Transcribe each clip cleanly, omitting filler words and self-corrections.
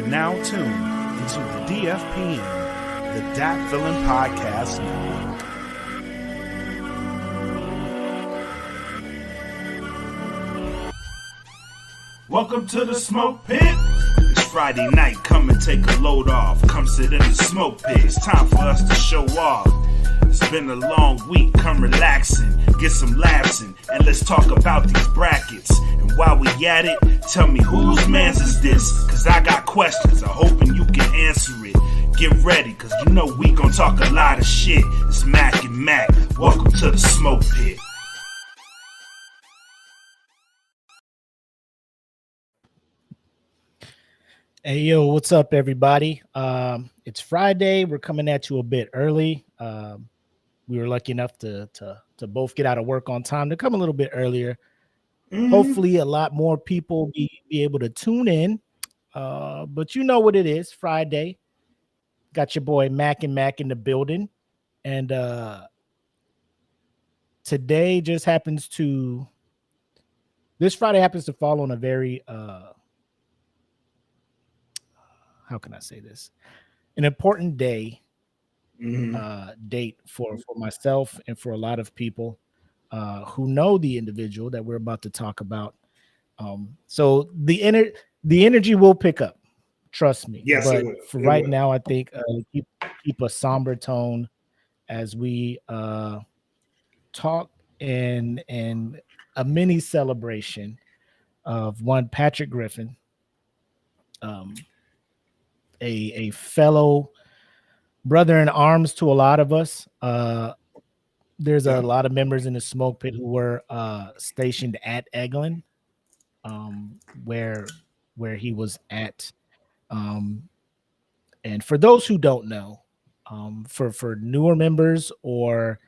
now tuned into the DFPN, the Dat Villain Podcast Network. Welcome to the smoke pit. It's Friday night, come and take a load off. Come sit in the smoke pit, it's time for us to show off. It's been a long week, come relaxing, get some laughs in, and let's talk about these brackets. And while we at it, tell me whose man's is this? Cause I got questions, I'm hoping you can answer it. Get ready, cause you know we gon' talk a lot of shit. It's Mac and Mac, welcome to the smoke pit. Hey, yo, what's up, everybody? It's Friday. We're coming at you a bit early. We were lucky enough to both get out of work on time, to come a little bit earlier. Hopefully, a lot more people be able to tune in. But you know what it is, Friday. Got your boy Mac and Mac in the building. And today just happens to... This Friday happens to fall on a very... how can I say this? An important day, date for myself and for a lot of people who know the individual that we're about to talk about. So the energy will pick up, trust me. Yes, but it will. For right now, I think keep a somber tone as we talk and a mini celebration of one Patrick Griffin. A fellow brother in arms to a lot of us. There's a lot of members in the smoke pit who were stationed at Eglin, where he was at. And for those who don't know, for newer members or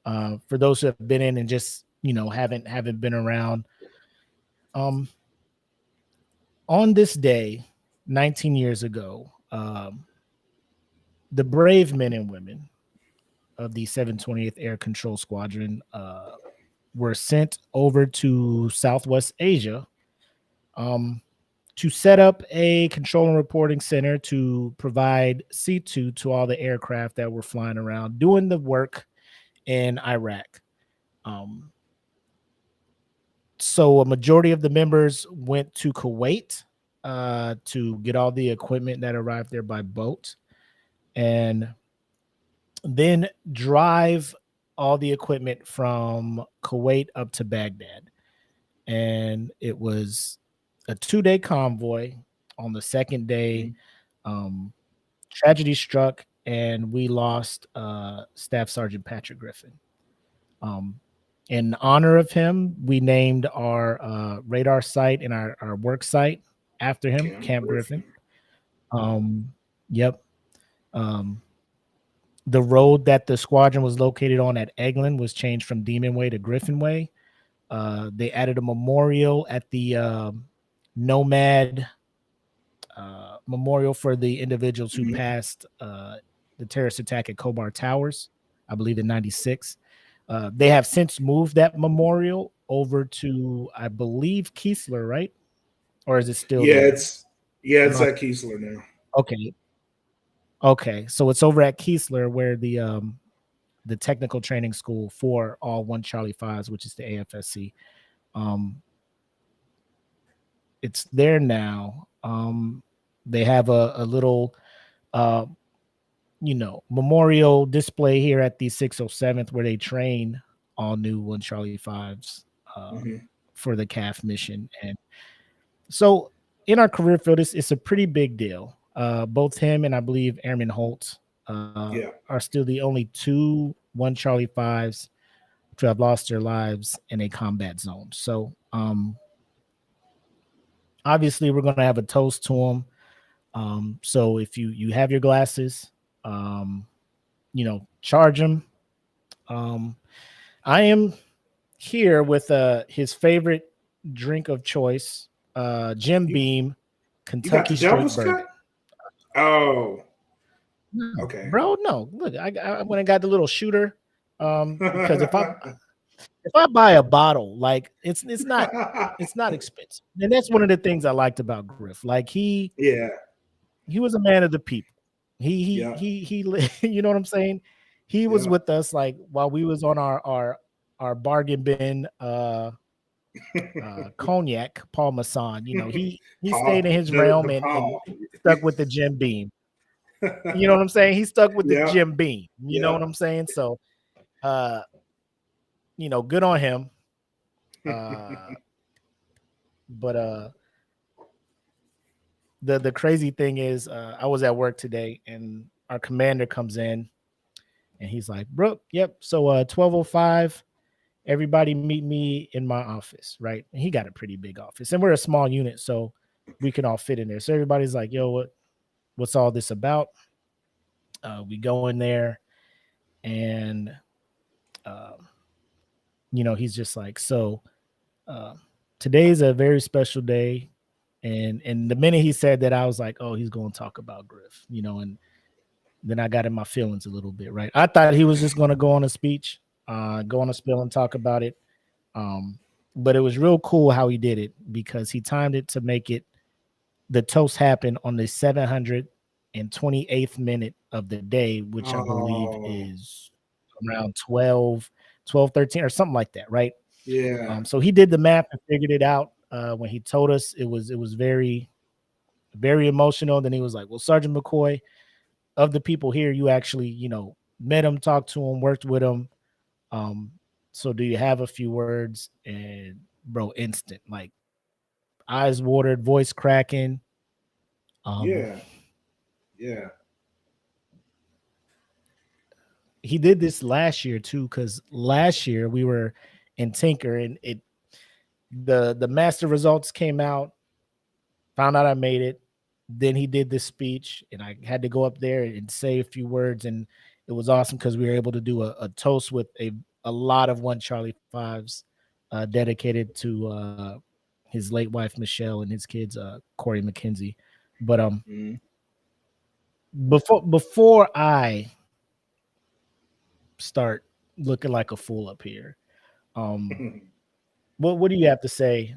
for those who have been in and just haven't been around, on this day, 19 years ago, the brave men and women of the 728th Air Control Squadron were sent over to Southwest Asia to set up a control and reporting center to provide C2 to all the aircraft that were flying around doing the work in Iraq. So a majority of the members went to Kuwait to get all the equipment that arrived there by boat, and then drive all the equipment from Kuwait up to Baghdad. And it was a 2-day convoy. On the second day, tragedy struck, and we lost Staff Sergeant Patrick Griffin. In honor of him, we named our radar site and our work site after him, Camp Griffin. The road that the squadron was located on at Eglin was changed from Demon Way to Griffin Way. They added a memorial at the Nomad memorial for the individuals who passed the terrorist attack at Khobar Towers, I believe in 96. They have since moved that memorial over to, I believe, Keesler, right? Or is it still there? It's at Keesler now. Okay, so it's over at Keesler, where the technical training school for all 1 Charlie 5s, which is the AFSC, it's there now. They have a little memorial display here at the 607th, where they train all new 1 Charlie 5s for the CAF mission. And so in our career field, it's a pretty big deal. Both him and I believe Airman Holt are still the only 2 1 Charlie 5s to have lost their lives in a combat zone. So obviously we're going to have a toast to them. So if you have your glasses, charge them. I am here with his favorite drink of choice, Jim Beam, Kentucky Straight Bourbon. Oh, okay, bro. No, look, I went and got the little shooter. Because if I buy a bottle, like it's not expensive, and that's one of the things I liked about Griff. Like he he was a man of the people. Yeah. You know what I'm saying? He was Yeah. with us like while we was on our bargain bin cognac, Paul Masson. You know, he stayed in Paul, his realm the and Paul. stuck with the Jim Beam. You know what I'm saying? He stuck with the Yeah. Jim Beam. You know Yeah. what I'm saying? So uh, good on him. Uh but the crazy thing is I was at work today and our commander comes in and he's like, bro, yep. So 12:05, everybody meet me in my office, right? And he got a pretty big office. And we're a small unit, so we can all fit in there. So everybody's like, yo, what's all this about? We go in there and um, he's just like, so uh, today's a very special day. And the minute he said that, I was like, oh, he's going to talk about Griff, and then I got in my feelings a little bit, right? I thought he was just going to go on a speech, go on a spill and talk about it. Um, but it was real cool how he did it because he timed it to make it the toast happen on the 728th minute of the day, which I believe Oh, is around 12:13 or something like that, right? yeah. So he did the math and figured it out. When he told us, it was very, very emotional. Then he was like, well, Sergeant McCoy, of the people here, you actually, met him, talked to him, worked with him. Um, so do you have a few words? And bro, instant, like eyes watered, voice cracking. Um, Yeah. Yeah. he did this last year too, because last year we were in Tinker and the master results came out, found out I made it. Then he did this speech, and I had to go up there and say a few words, and it was awesome because we were able to do a toast with a lot of One Charlie Fives, dedicated to his late wife Michelle and his kids Corey McKenzie. But Mm. before I start looking like a fool up here, um, what do you have to say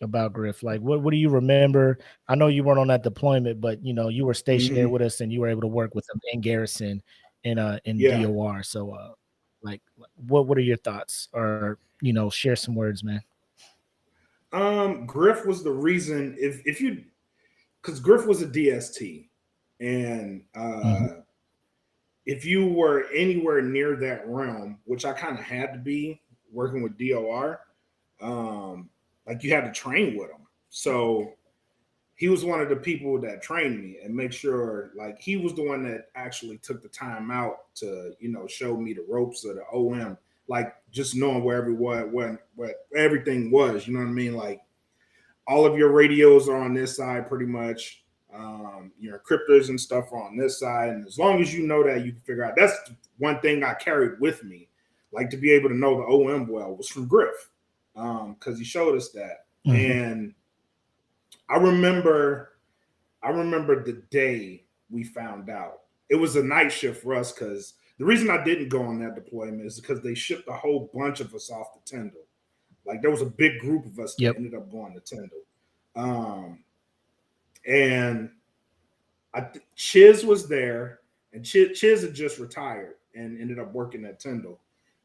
about Griff? Like, what do you remember? I know you weren't on that deployment, but you were stationed there Mhm. with us, and you were able to work with them in garrison in Yeah. DOR. So, like, what are your thoughts? Or share some words, man. Griff was the reason if you because Griff was a DST, and Hmm. if you were anywhere near that realm, which I kind of had to be working with DOR, like you had to train with him. So he was one of the people that trained me and make sure like he was the one that actually took the time out to show me the ropes of the OM, like just knowing where everyone what everything was. You know what I mean? Like all of your radios are on this side pretty much. Your encryptors and stuff are on this side, and as long as you know that, you can figure out. That's one thing I carried with me, like to be able to know the OM well, was from Griff, because he showed us that. Hmm. And I remember, I remember the day we found out. It was a night shift for us because the reason I didn't go on that deployment is because they shipped a whole bunch of us off to Tyndall. Like there was a big group of us that Yep. ended up going to Tyndall. Um, and Chiz was there, and Chiz had just retired and ended up working at Tyndall,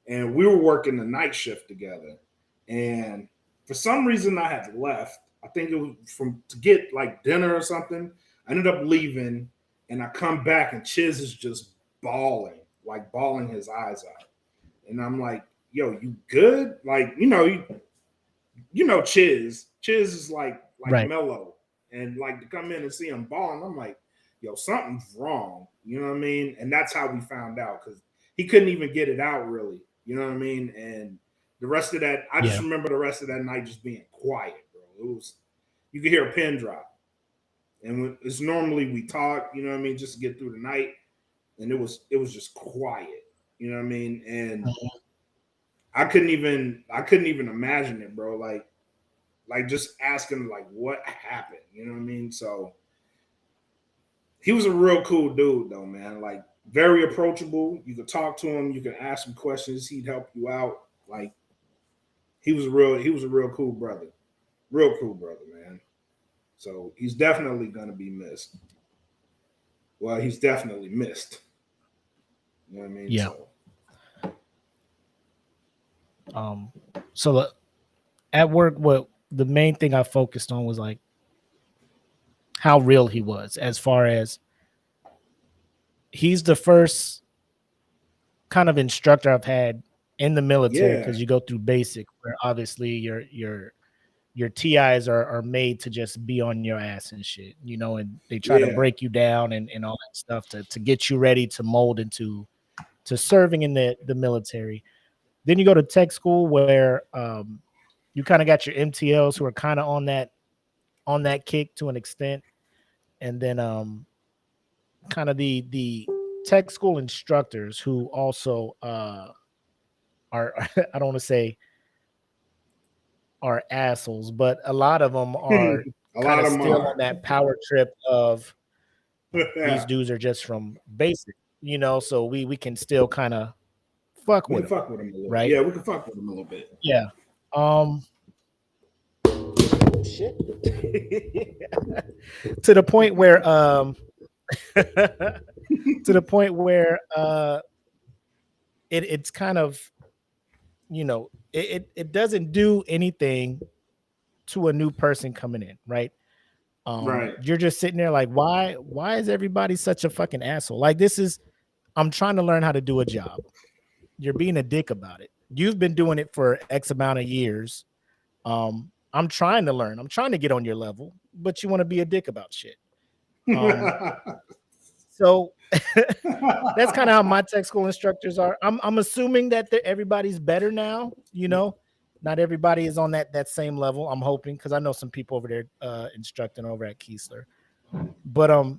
and we were working the night shift together. And for some reason, I had left. I think it was from to get like dinner or something. I ended up leaving, and I come back, and Chiz is just bawling, like bawling his eyes out. And I'm like, "Yo, you good? Like, Chiz. Chiz is like Right. mellow, and like to come in and see him balling, I'm like, yo, something's wrong. You know what I mean? And that's how we found out because he couldn't even get it out really. You know what I mean? And the rest of that, I just Yeah. remember the rest of that night just being quiet, bro. It was you could hear a pin drop, and it's normally we talk, you know what I mean, just to get through the night, and it was just quiet. You know what I mean? And Mhm. I couldn't even imagine it, bro. Like just asking like what happened, you know what I mean? So he was a real cool dude though, man. Like very approachable. You could talk to him, you could ask him questions, he'd help you out. Like he was a real cool brother. Real cool brother, man. So he's definitely going to be missed. Well, he's definitely missed. You know what I mean? Yeah. So at work, what the main thing I focused on was like how real he was, as far as he's the first kind of instructor I've had in the military, because you go through basic, where obviously your TIs are made to just be on your ass and shit, you know, and they try to break you down and all that stuff to get you ready to mold into serving in the military. Then you go to tech school, where you kind of got your MTLs who are kind of on that kick to an extent, and then kind of the tech school instructors who also are I don't want to say are assholes, but a lot of them are kind of still on that power trip of these dudes are just from basic, you know, so we can still kind of fuck with them, a little, right? Yeah, we can fuck with them a little bit. Yeah. Shit. To the point where it's kind of, you know, it doesn't do anything to a new person coming in, right? You're just sitting there like, why is everybody such a fucking asshole? Like, I'm trying to learn how to do a job. You're being a dick about it. You've been doing it for X amount of years. I'm trying to learn. I'm trying to get on your level, but you want to be a dick about shit. So that's kind of how my tech school instructors are. I'm assuming that everybody's better now. You know, not everybody is on that same level. I'm hoping, because I know some people over there instructing over at Keesler. But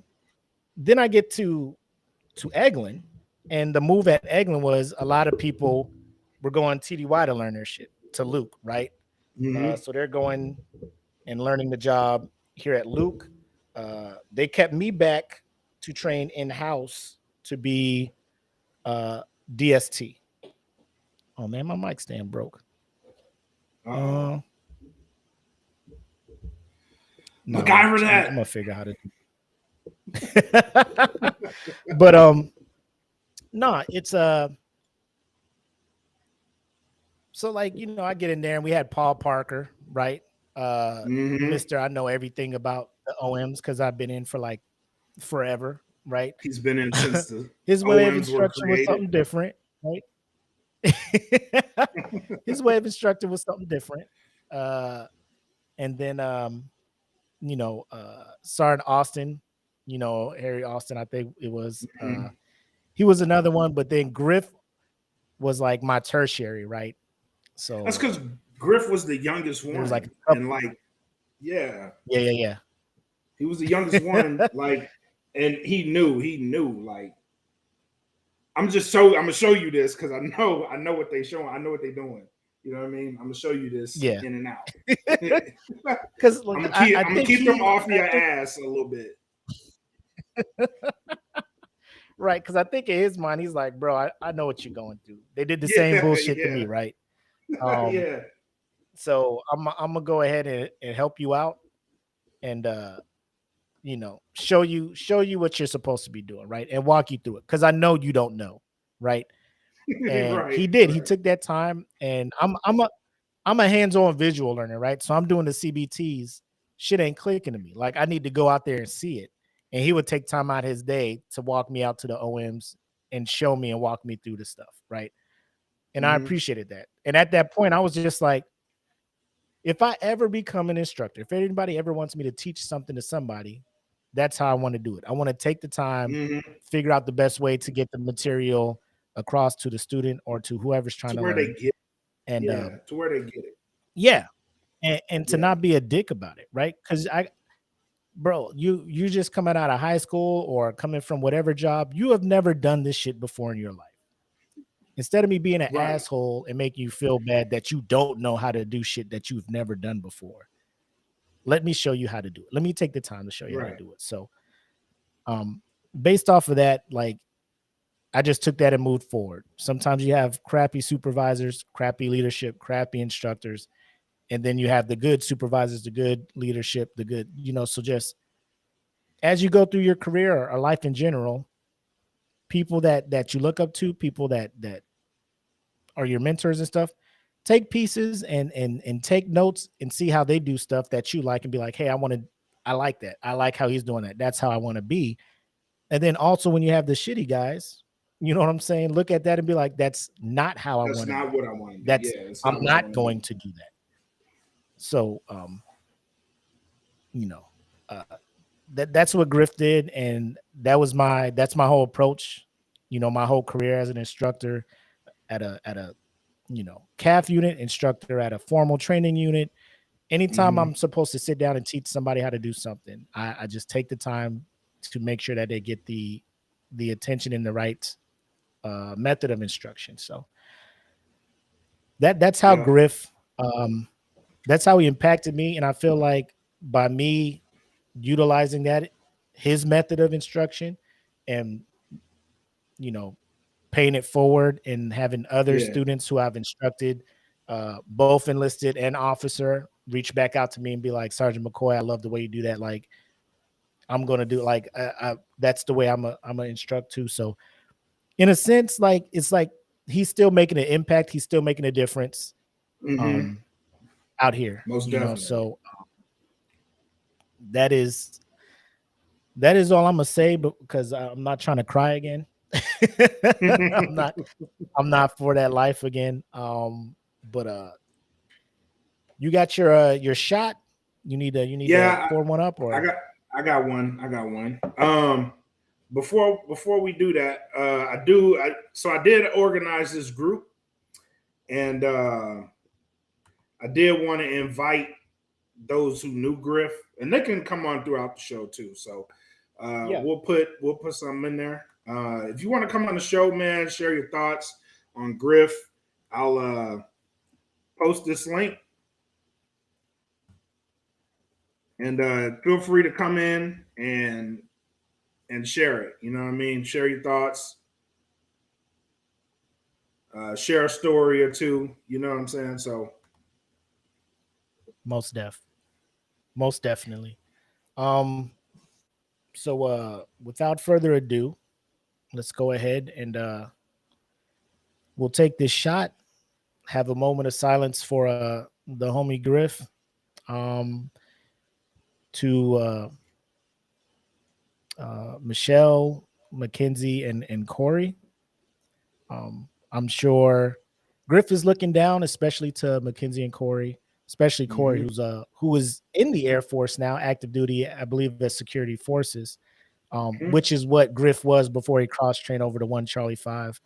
then I get to Eglin, and the move at Eglin was a lot of people were going TDY to learn their shit to Luke, right? So they're going and learning the job here at Luke. They kept me back to train in-house to be DST. Oh man, my mic stand broke. No, MacGyver that. I'm gonna figure out how to do. But no, it's so, like, you know, I get in there and we had Paul Parker, right? Mr. I know everything about the OMs because I've been in for like forever, right? He's been in since the his way of instruction was something different, right? His way of instructing was something different. And then you know, Sergeant Austin, you know, Harry Austin, I think it was he was another one, but then Griff was like my tertiary, right? So that's because Griff was the youngest one. Was like and like, yeah. He was the youngest one, like, and he knew, like, I'm gonna show you this because I know what they showing, I know what they're doing. You know what I mean? I'm gonna show you this in and out. Because I'm gonna keep them off your ass a little bit. Right, because I think in his mind, he's like, bro, I know what you're going through. They did the same bullshit to me, right? Yeah. So I'm gonna go ahead and help you out, and you know, show you what you're supposed to be doing, right? And walk you through it, because I know you don't know, right? And he did. He took that time, and I'm a hands-on visual learner, right? So I'm doing the CBTs. Shit ain't clicking to me. Like, I need to go out there and see it. And he would take time out his day to walk me out to the OMs and show me and walk me through the stuff, right? And I appreciated that. And at that point, I was just like, if I ever become an instructor, if anybody ever wants me to teach something to somebody, that's how I want to do it. I want to take the time, figure out the best way to get the material across to the student or to whoever's trying to learn. They get it. And to where they get it. Yeah. And to not be a dick about it, right? Because bro, you just coming out of high school or coming from whatever job, you have never done this shit before in your life. Instead of me being an asshole and making you feel bad that you don't know how to do shit that you've never done before, let me show you how to do it. Let me take the time to show you how to do it. So based off of that, like, I just took that and moved forward. Sometimes you have crappy supervisors, crappy leadership, crappy instructors, And then you have the good supervisors, the good leadership, the good, so just as you go through your career or life in general, people that you look up to, people that are your mentors and stuff, take pieces and take notes and see how they do stuff that you like and be like, hey, I like that. I like how he's doing that. That's how I want to be. And then also when you have the shitty guys, you know what I'm saying? Look at that and be like, that's not how I want to be. That's not what I want to do. That's Yeah, I'm not going to do that. So that's what Griff did, and that's my whole approach. My whole career as an instructor at a CAF unit, instructor at a formal training unit. Anytime I'm supposed to sit down and teach somebody how to do something, I just take the time to make sure that they get the attention in the right method of instruction. So that's how Griff, that's how he impacted me. And I feel like by me utilizing his method of instruction and, paying it forward and having other students who I've instructed, both enlisted and officer, reach back out to me and be like, Sergeant McCoy, I love the way you do that. Like, I'm going to do like, that's the way I'm a instruct too. So in a sense, like, it's like, he's still making an impact. He's still making a difference out here. Most definitely. So that is all I'm gonna say, but because I'm not trying to cry again. I'm not for that life again. But you got your shot. You need to pour one up, or I got one. Before we do that, I did organize this group, and I did want to invite those who knew Griff, and they can come on throughout the show too. So we'll put something in there. If you want to come on the show, man, share your thoughts on Griff, I'll post this link, and feel free to come in and share it. You know what I mean? Share your thoughts. Share a story or two. You know what I'm saying? So most definitely. So without further ado, let's go ahead and we'll take this shot. Have a moment of silence for the homie Griff. To Michelle, Mackenzie, and Corey. I'm sure Griff is looking down, especially to Mackenzie and Corey, especially Corey, who is in the Air Force now, active duty, I believe, as security forces, which is what Griff was before he cross-trained over to 1 Charlie 5.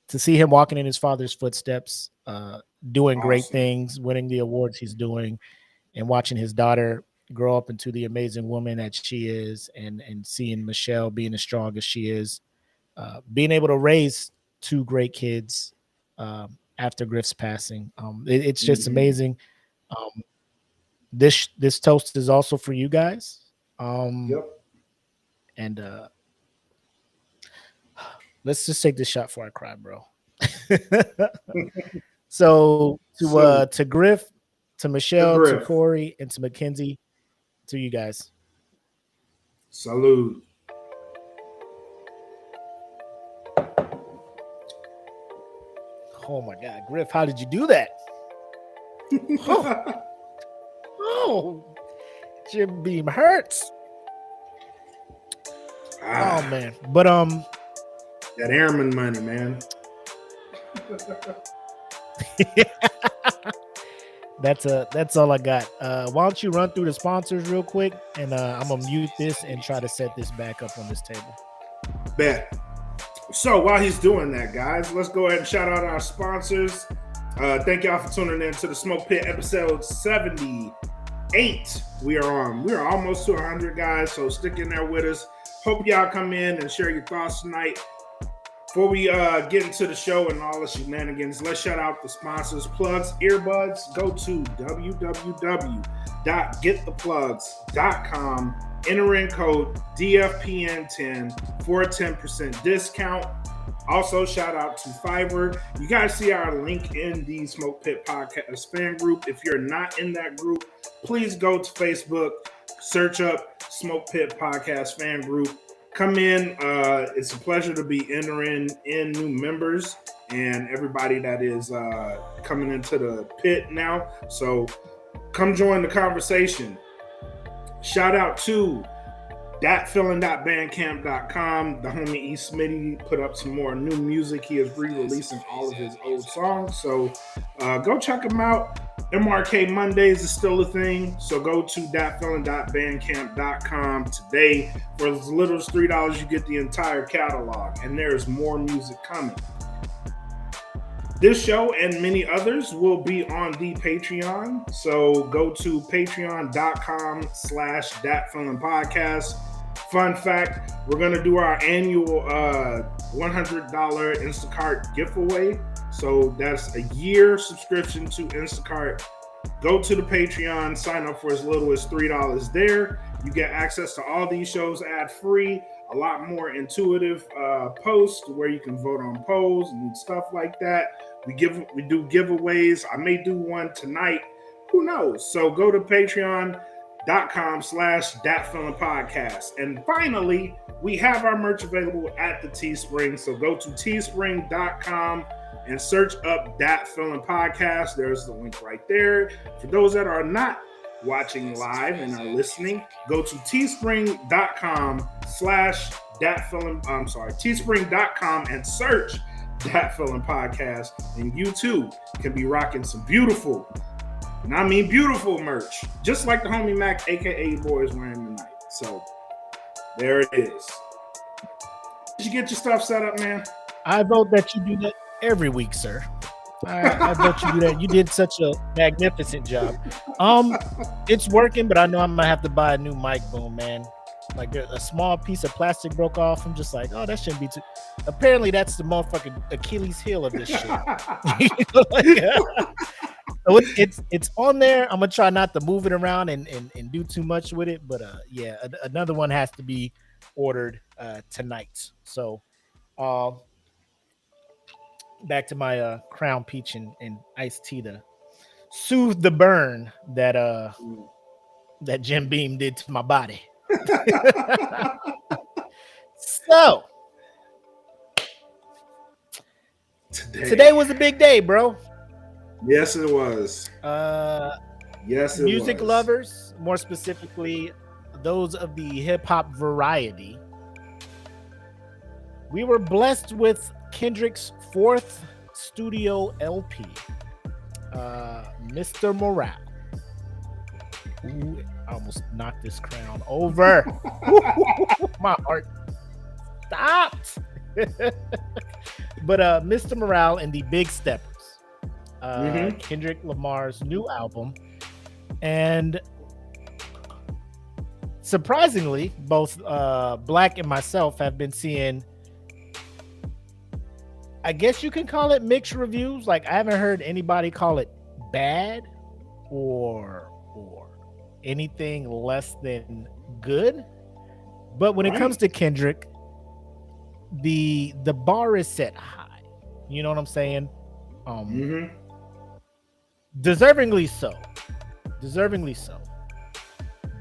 To see him walking in his father's footsteps, doing great things, winning the awards he's doing, and watching his daughter grow up into the amazing woman that she is, and seeing Michelle being as strong as she is, being able to raise 2 great kids after Griff's passing. It's just amazing. This toast is also for you guys. And let's just take this shot before I cry, bro. So to Griff, to Michelle, to Corey, and to Mackenzie, to you guys. Salute. Oh my God, Griff, how did you do that? Oh, Jim Beam hurts. Oh man, but that airman money, man. That's all I got. Why don't you run through the sponsors real quick, and I'm gonna mute this and try to set this back up on this table. Bet. So while he's doing that, guys, let's go ahead and shout out our sponsors. Thank y'all for tuning in to the Smoke Pit episode 78. We are almost to 100, guys, so stick in there with us. Hope y'all come in and share your thoughts tonight. Before we get into the show and all the shenanigans, let's shout out the sponsors. Plugs, earbuds, go to www.gettheplugs.com enter in code DFPN10 for a 10% discount. Also, shout out to Fiverr. You guys see our link in the Smoke Pit Podcast fan group. If you're not in that group, please go to Facebook, search up Smoke Pit Podcast fan group. Come in. It's a pleasure to be entering in new members and everybody that is coming into the pit now. So come join the conversation. Shout out to thatfeeling.bandcamp.com. The homie E. Smitty put up some more new music. He is re-releasing all of his old songs. So go check him out. MRK Mondays is still a thing. So go to thatfeeling.bandcamp.com today. For as little as $3, you get the entire catalog. And there's more music coming. This show and many others will be on the Patreon. So go to patreon.com/thatfeelingpodcast. Fun fact, we're going to do our annual $100 Instacart giveaway. So that's a year subscription to Instacart. Go to the Patreon, sign up for as little as $3 there. You get access to all these shows ad-free, a lot more intuitive posts where you can vote on polls and stuff like that. We do giveaways. I may do one tonight. Who knows? So go to patreon.com/thatfeelingpodcast. And finally, we have our merch available at the Teespring. So go to teespring.com and search up That Feeling Podcast. There's the link right there. For those that are not watching live and are listening, go to teespring.com and search That Feeling Podcast, and you too can be rocking some beautiful, and I mean beautiful merch, just like the homie Mac, aka Boy, is wearing tonight. So there it is. Did you get your stuff set up, man? I vote that you do that every week, sir. I vote you do that. You did such a magnificent job. It's working, but I know I'm gonna have to buy a new mic boom, man. Like a small piece of plastic broke off. I'm just like, oh, that shouldn't be too. Apparently, that's the motherfucking Achilles heel of this shit. So it's on there. I'm gonna try not to move it around and do too much with it. But yeah, another one has to be ordered tonight. So back to my Crown Peach and iced tea to soothe the burn that Jim Beam did to my body. So today was a big day, bro. Yes, it was. Yes, it music was. lovers, more specifically those of the hip-hop variety, we were blessed with Kendrick's 4th studio LP, Mr. Morale. Ooh, I almost knocked this crown over. My heart stopped. But Mr. Morale and the Big Steppers, Kendrick Lamar's new album. And surprisingly, both Black and myself have been seeing, I guess you can call it mixed reviews. Like, I haven't heard anybody call it bad or anything less than good. But when it comes to Kendrick, the bar is set high. You know what I'm saying? Deservingly so.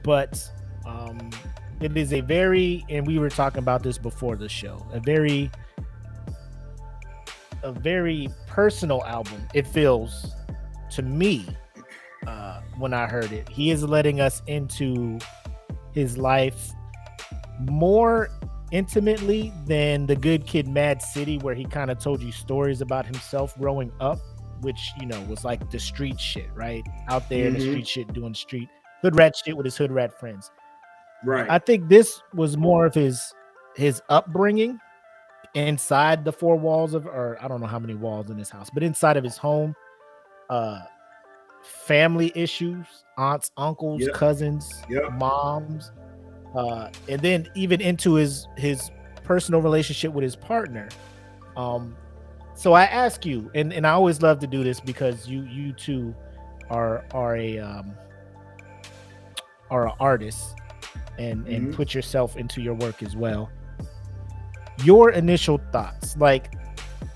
But it is a very, and we were talking about this before the show, a very personal album. It feels to me when I heard it. He is letting us into his life more intimately than the Good Kid, Mad City, where he kind of told you stories about himself growing up, which, you know, was like the street shit, right? Out there in the street shit, doing street hood rat shit with his hood rat friends. Right. I think this was more of his upbringing inside the four walls of, or I don't know how many walls in his house, but inside of his home, family issues, aunts, uncles, cousins, moms, and then even into his personal relationship with his partner. So I ask you, and I always love to do this because you two are an artist. and put yourself into your work as well. Your initial thoughts, like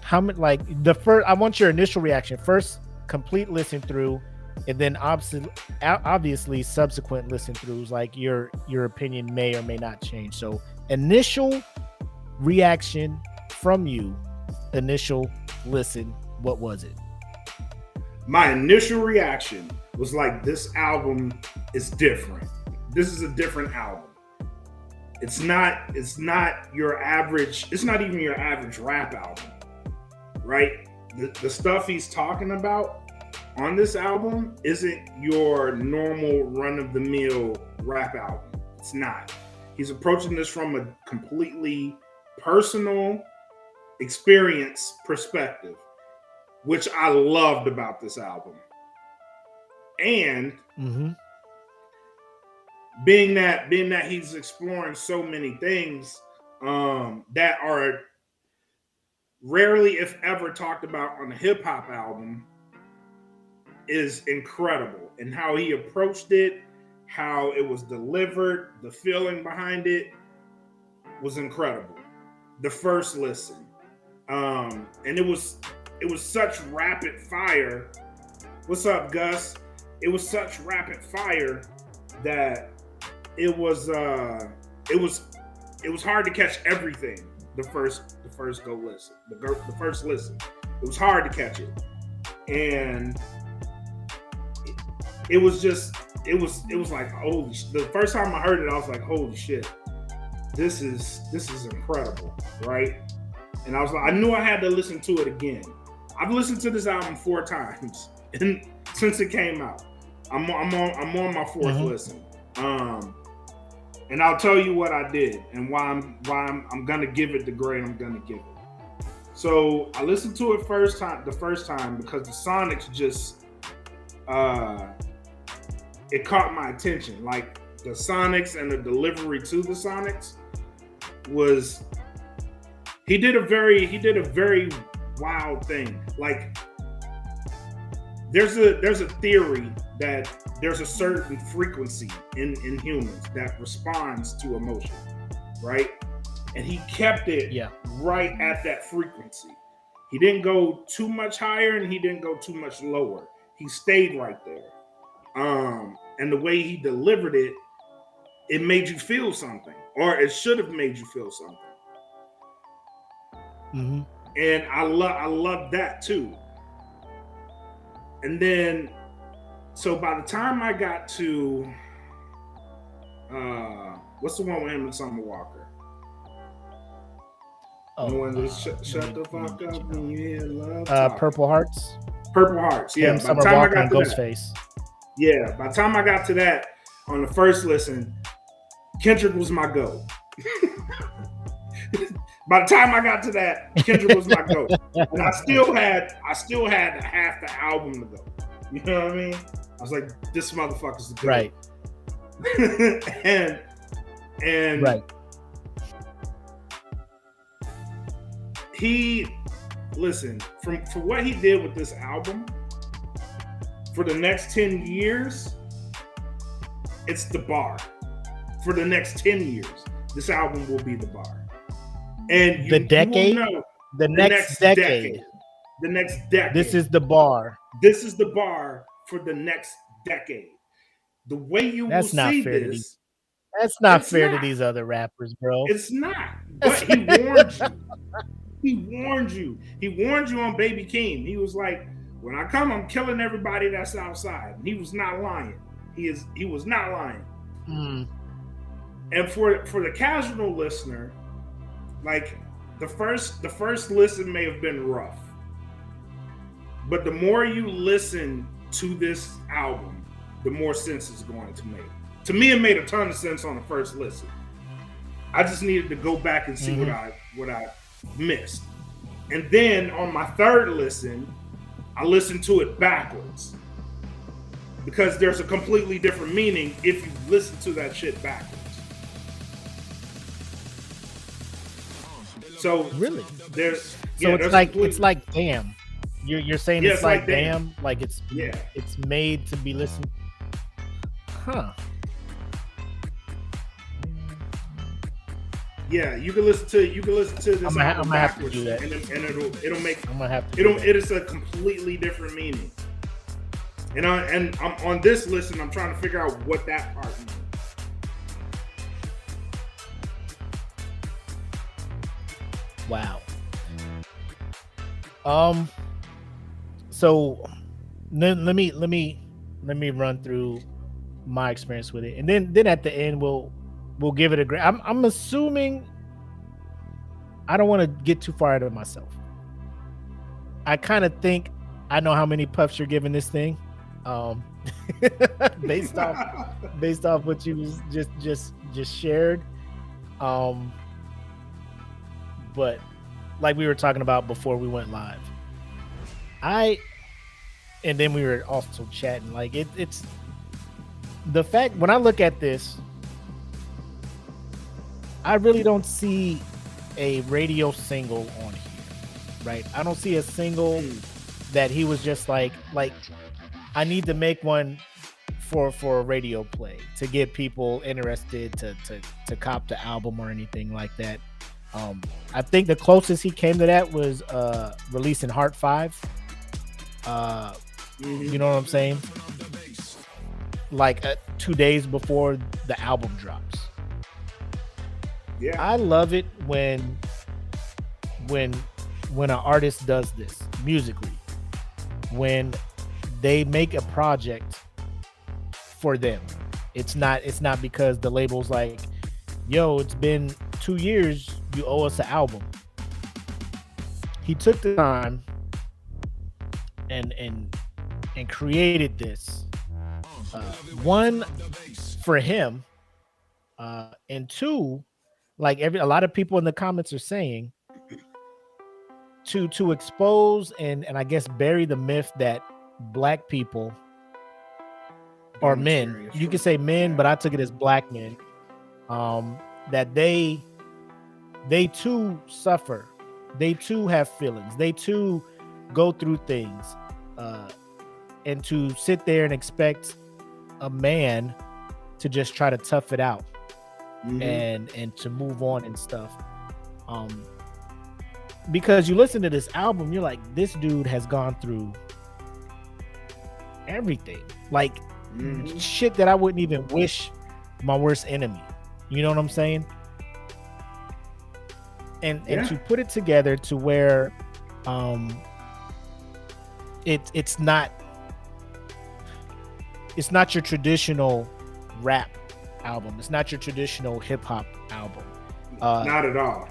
how many, like the first, I want your initial reaction first, complete listen through, and then obviously subsequent listen throughs, like your opinion may or may not change. So initial reaction from you, initial listen, what was it? My initial reaction was like, this album is different. This is a different album. It's not your average, it's not even your average rap album, right? The stuff he's talking about on this album isn't your normal run-of-the-mill rap album. It's not. He's approaching this from a completely personal experience perspective, which I loved about this album. And being that he's exploring so many things that are rarely, if ever, talked about on a hip-hop album, is incredible. And how he approached it, how it was delivered, the feeling behind it was incredible. The first listen. And it was such rapid fire. What's up, Gus? It was such rapid fire that it was hard to catch everything. The first go listen. The first listen. It was hard to catch it. And it was like, holy shit. The first time I heard it, I was like, holy shit. This is incredible, right? And I was like, I knew I had to listen to it again. I've listened to this album 4 times since it came out. I'm on my 4th listen. And I'll tell you what I did and why I'm gonna give it the grade I'm gonna give it. So I listened to it the first time because the Sonics just it caught my attention. Like the Sonics and the delivery to the Sonics was, he did a very wild thing. Like there's a theory that there's a certain frequency in humans that responds to emotion, right? And he kept it right at that frequency. He didn't go too much higher and he didn't go too much lower. He stayed right there. And the way he delivered it, it made you feel something, or it should have made you feel something. And I love that too. And then, so by the time I got to, what's the one with him and Summer Walker? Oh, the one that shut the fuck up when you hear love. Purple Hearts. Purple Hearts, yeah. Summer Walker and Ghostface. Yeah, by the time I got to that on the first listen, Kendrick was my go. By the time I got to that, Kendrick was my go. And I still had half the album to go. You know what I mean? I was like, this motherfucker's the good. Right. and right. Listen, for what he did with this album, for the next 10 years, it's the bar. For the next 10 years, this album will be the bar. And the decade? The next decade. The next decade. This is the bar. This is the bar for the next decade. The way you will see this. That's not fair to these other rappers, bro. It's not. But he warned you. He warned you. He warned you on Baby Keem. He was like, when I come, I'm killing everybody that's outside. And he was not lying. He was not lying. And for the casual listener, like the first listen may have been rough. But the more you listen to this album, the more sense it's going to make. To me, it made a ton of sense on the first listen. I just needed to go back and see what I missed. And then on my third listen, I listened to it backwards. Because there's a completely different meaning if you listen to that shit backwards. So really, it's like damn. You're saying it's like damn, like it's made to be listened. Huh. Yeah, you can listen to this I'm gonna have to backwards, do that. and it'll make I'm gonna have to. it is a completely different meaning. And I'm on this listen. I'm trying to figure out what that part means. Wow. So let me run through my experience with it, and then at the end we'll give it a grade. I'm assuming I don't want to get too far out of myself. I kind of think I know how many puffs you're giving this thing, based off what you just shared. But like we were talking about before we went live, and then we were also chatting. Like it's the fact when I look at this, I really don't see a radio single on here, right? I don't see a single that he was just like I need to make one for a radio play to get people interested to cop the album or anything like that. I think the closest he came to that was releasing Heart 5. You know what I'm saying? Like 2 days before the album drops. Yeah, I love it when an artist does this musically, when they make a project for them. It's not because the label's like, yo, it's been 2 years, you owe us an album. He took the time and created this. One, for him, and two, like a lot of people in the comments are saying, to expose and I guess bury the myth that black people or men, you can say men, but I took it as black men, that they too suffer, they too have feelings, they too go through things, and to sit there and expect a man to just try to tough it out and to move on and stuff. Because you listen to this album, you're like, this dude has gone through everything, like shit that I wouldn't even wish my worst enemy. You know what I'm saying? And to put it together to where it's not your traditional rap album. It's not your traditional hip hop album. Not at all.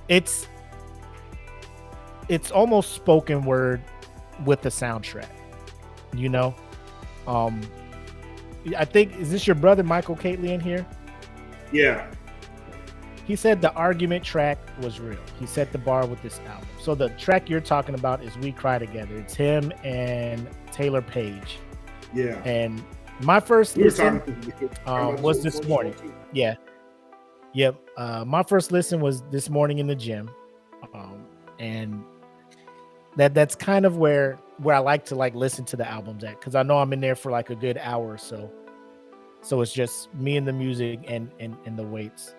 It's almost spoken word with the soundtrack, you know. I think, is this your brother Michael Catley in here? Yeah. He said the argument track was real. He set the bar with this album. So the track you're talking about is We Cry Together. It's him and Taylor Page. Yeah. And my first listen was this morning. Yeah. Yep. My first listen was this morning in the gym. And that's kind of where I like to like listen to the albums at, because I know I'm in there for like a good hour or so. So it's just me and the music and the weights.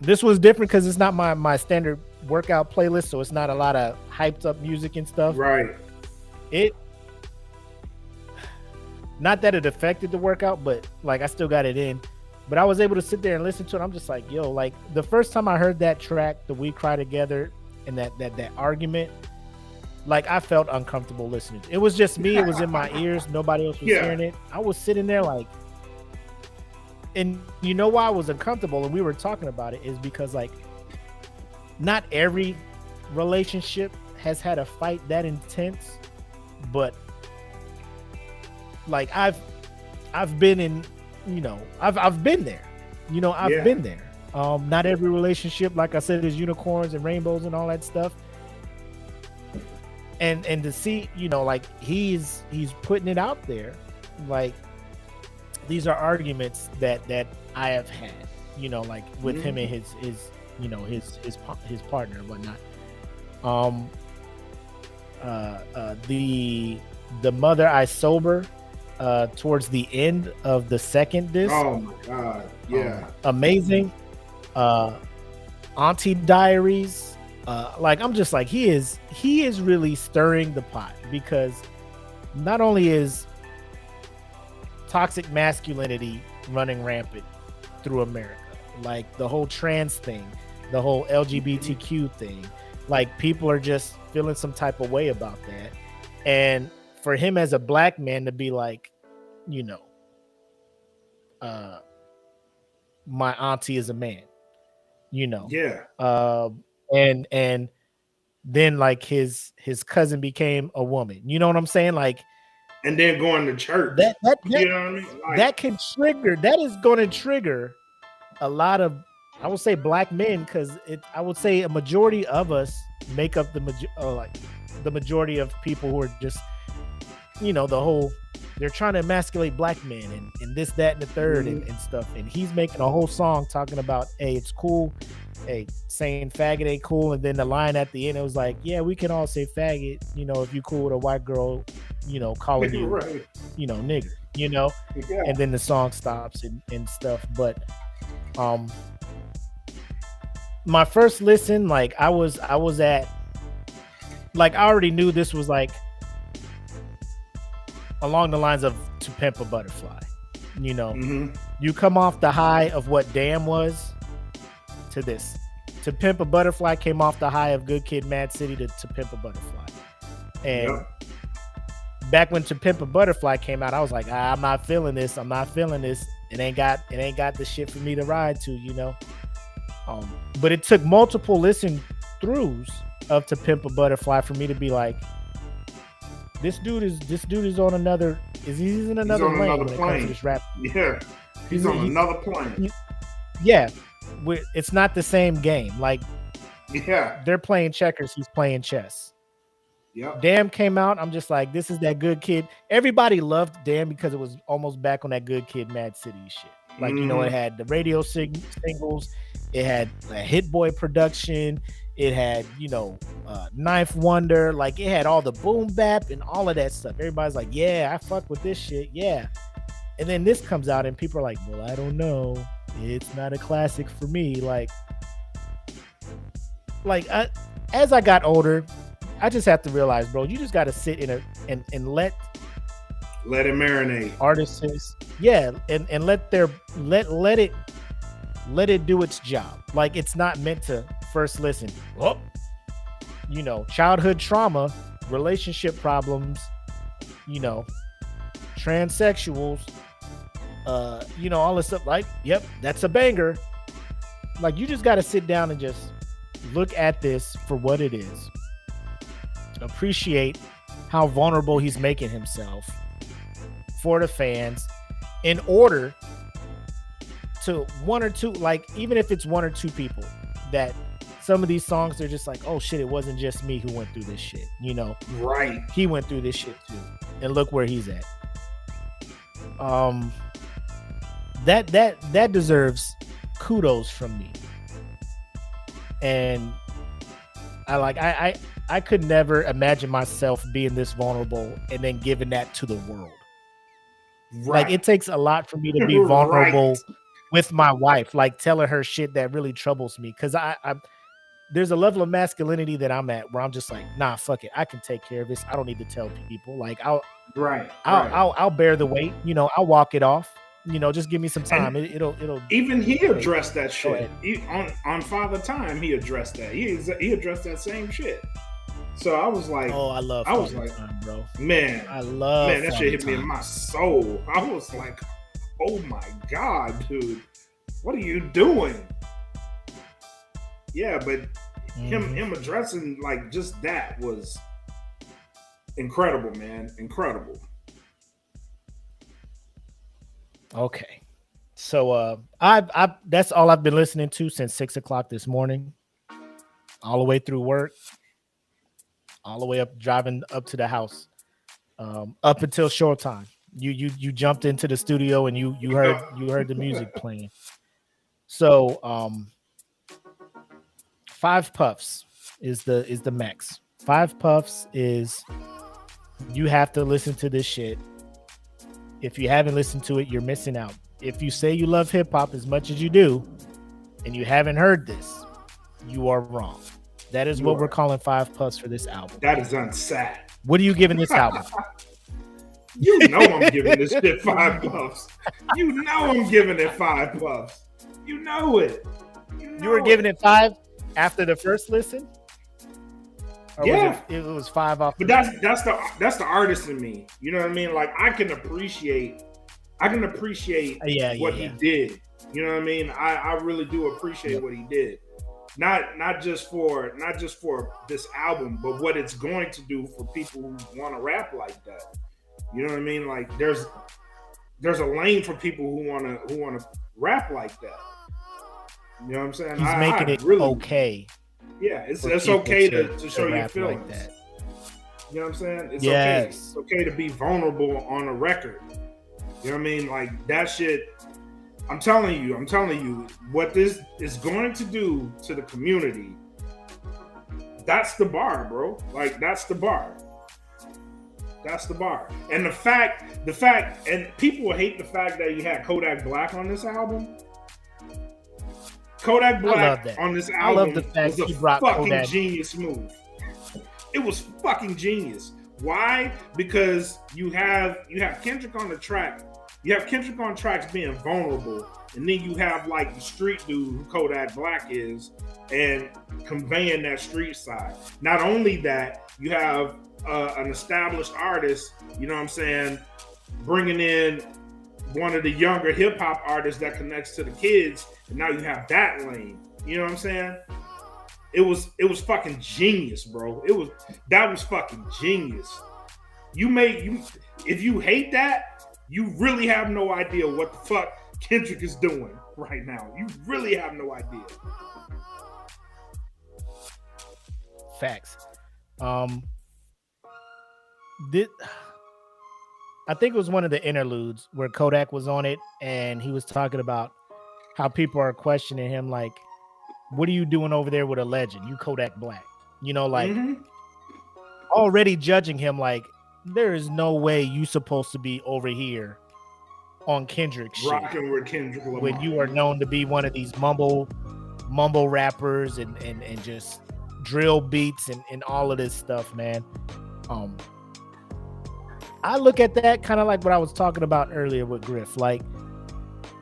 This was different because it's not my standard workout playlist, so it's not a lot of hyped up music and stuff. Right. Not that it affected the workout, but like I still got it in. But I was able to sit there and listen to it. I'm just like, yo, like the first time I heard that track, the We Cry Together, and that argument, like I felt uncomfortable listening. It was just me. It was in my ears. Nobody else was hearing it. I was sitting there like, and you know why I was uncomfortable, and we were talking about it, is because like not every relationship has had a fight that intense, but like I've been in, you know, I've been there, you know, I've been there. Not every relationship, like I said, is unicorns and rainbows and all that stuff. And to see, you know, like he's putting it out there, like these are arguments that I have had, you know, like with him and his you know, his partner and whatnot. The Mother I Sober towards the end of the second disc. Oh my god, yeah. Amazing. Auntie Diaries. Like I'm just like he is really stirring the pot, because not only is toxic masculinity running rampant through America, like the whole trans thing, the whole LGBTQ thing, like people are just feeling some type of way about that. And for him as a black man to be like, you know, my auntie is a man, you know. Yeah. And then like his cousin became a woman. You know what I'm saying? Like, and then going to church. You know what I mean? Like, that can trigger. That is going to trigger a lot of, I would say, black men, because I would say a majority of us make up the majority of people who are just, you know, the whole, they're trying to emasculate black men and this, that, and the third and stuff. And he's making a whole song talking about, hey, it's cool. Hey, saying faggot ain't cool. And then the line at the end, it was like, yeah, we can all say faggot, you know, if you cool with a white girl, you know, calling you, right. you know, nigger, you know. Yeah. And then the song stops and stuff. But my first listen, like I was at, like I already knew this was like along the lines of To Pimp a Butterfly. You know, you come off the high of what Damn was to this. To Pimp a Butterfly came off the high of Good Kid, Mad City to Pimp a Butterfly. And back when To Pimp a Butterfly came out, I was like, I'm not feeling this. I'm not feeling this. It ain't got the shit for me to ride to, you know. But it took multiple listen throughs of To Pimp a Butterfly for me to be like, this dude is on another. He's in another lane when it comes to this rap. Yeah, he's on another plane. Yeah, it's not the same game. Like, yeah, they're playing checkers. He's playing chess. Yeah. Damn came out. I'm just like, this is that Good Kid. Everybody loved Damn because it was almost back on that Good Kid, Mad City shit. Like, you know, it had the radio singles. It had a Hit Boy production. It had, you know, Ninth Wonder. Like, it had all the boom bap and all of that stuff. Everybody's like, yeah, I fuck with this shit. Yeah. And then this comes out and people are like, well, I don't know. It's not a classic for me. Like as I got older, I just have to realize, bro, you just got to sit in and let it marinate. Artists, yeah, and let it do its job. Like, it's not meant to first listen. Oh, you know, childhood trauma, relationship problems, you know, transsexuals, you know, all this stuff. Like, yep, that's a banger. Like, you just got to sit down and just look at this for what it is. Appreciate how vulnerable he's making himself for the fans, in order to one or two, like, even if it's one or two people that some of these songs, they're just like, oh shit, it wasn't just me who went through this shit, you know. Right. He went through this shit too, and look where he's at. That deserves kudos from me. And I could never imagine myself being this vulnerable and then giving that to the world. Right. Like, it takes a lot for me to be vulnerable with my wife, like telling her shit that really troubles me. Cause I there's a level of masculinity that I'm at where I'm just like, nah, fuck it. I can take care of this. I don't need to tell people. Like, I'll bear the weight, you know, I'll walk it off. You know, just give me some time. It'll. Even he addressed that shit on Father Time. He addressed that. He addressed that same shit. So I was like, oh, I love. I was Father like, Time, bro. Man, that shit hit me in Time. my soul. I was like, oh my god, dude, what are you doing? Yeah, but him addressing like just that was incredible, man, incredible. Okay, so I that's all I've been listening to since 6 o'clock this morning, all the way through work, all the way up driving up to the house, up until showtime. You jumped into the studio and you heard the music playing. So 5 puffs is the max. 5 puffs is, you have to listen to this shit If you haven't listened to it, you're missing out. If you say you love hip hop as much as you do, and you haven't heard this, you are wrong. That is what we're calling 5 puffs for this album. That is unsad. What are you giving this album? You know I'm giving this shit 5 puffs. You know I'm giving it 5 puffs. You know it. You were giving it 5 after the first listen? Or yeah, it was 5 off. But that's the artist in me. You know what I mean? Like I can appreciate what he did. You know what I mean? I really do appreciate what he did. Not just for this album, but what it's going to do for people who want to rap like that. You know what I mean? Like there's a lane for people who want to rap like that. You know what I'm saying? He's making it really, okay. Yeah, it's okay to show your feelings. Like that. You know what I'm saying? It's okay. It's okay to be vulnerable on a record. You know what I mean? Like that shit. I'm telling you, what this is going to do to the community. That's the bar, bro. Like that's the bar. That's the bar. And the fact, and people hate the fact that you had Kodak Black on this album. Kodak Black on this album was a fucking genius move. It was fucking genius. Why? Because you have Kendrick on the track. You have Kendrick on tracks being vulnerable, and then you have like the street dude who Kodak Black is, and conveying that street side. Not only that, you have an established artist, you know what I'm saying, bringing in one of the younger hip hop artists that connects to the kids, and now you have that lane. You know what I'm saying? It was fucking genius, bro. That was fucking genius. If you hate that, you really have no idea what the fuck Kendrick is doing right now. You really have no idea. Facts. I think it was one of the interludes where Kodak was on it, and he was talking about how people are questioning him, like, what are you doing over there with a legend? You Kodak Black. You know, like, already judging him like, there is no way you supposed to be over here on Kendrick shit. Rocking with Kendrick Lamar. When you are known to be one of these mumble rappers and just drill beats and all of this stuff, man. I look at that kind of like what I was talking about earlier with Griff. Like,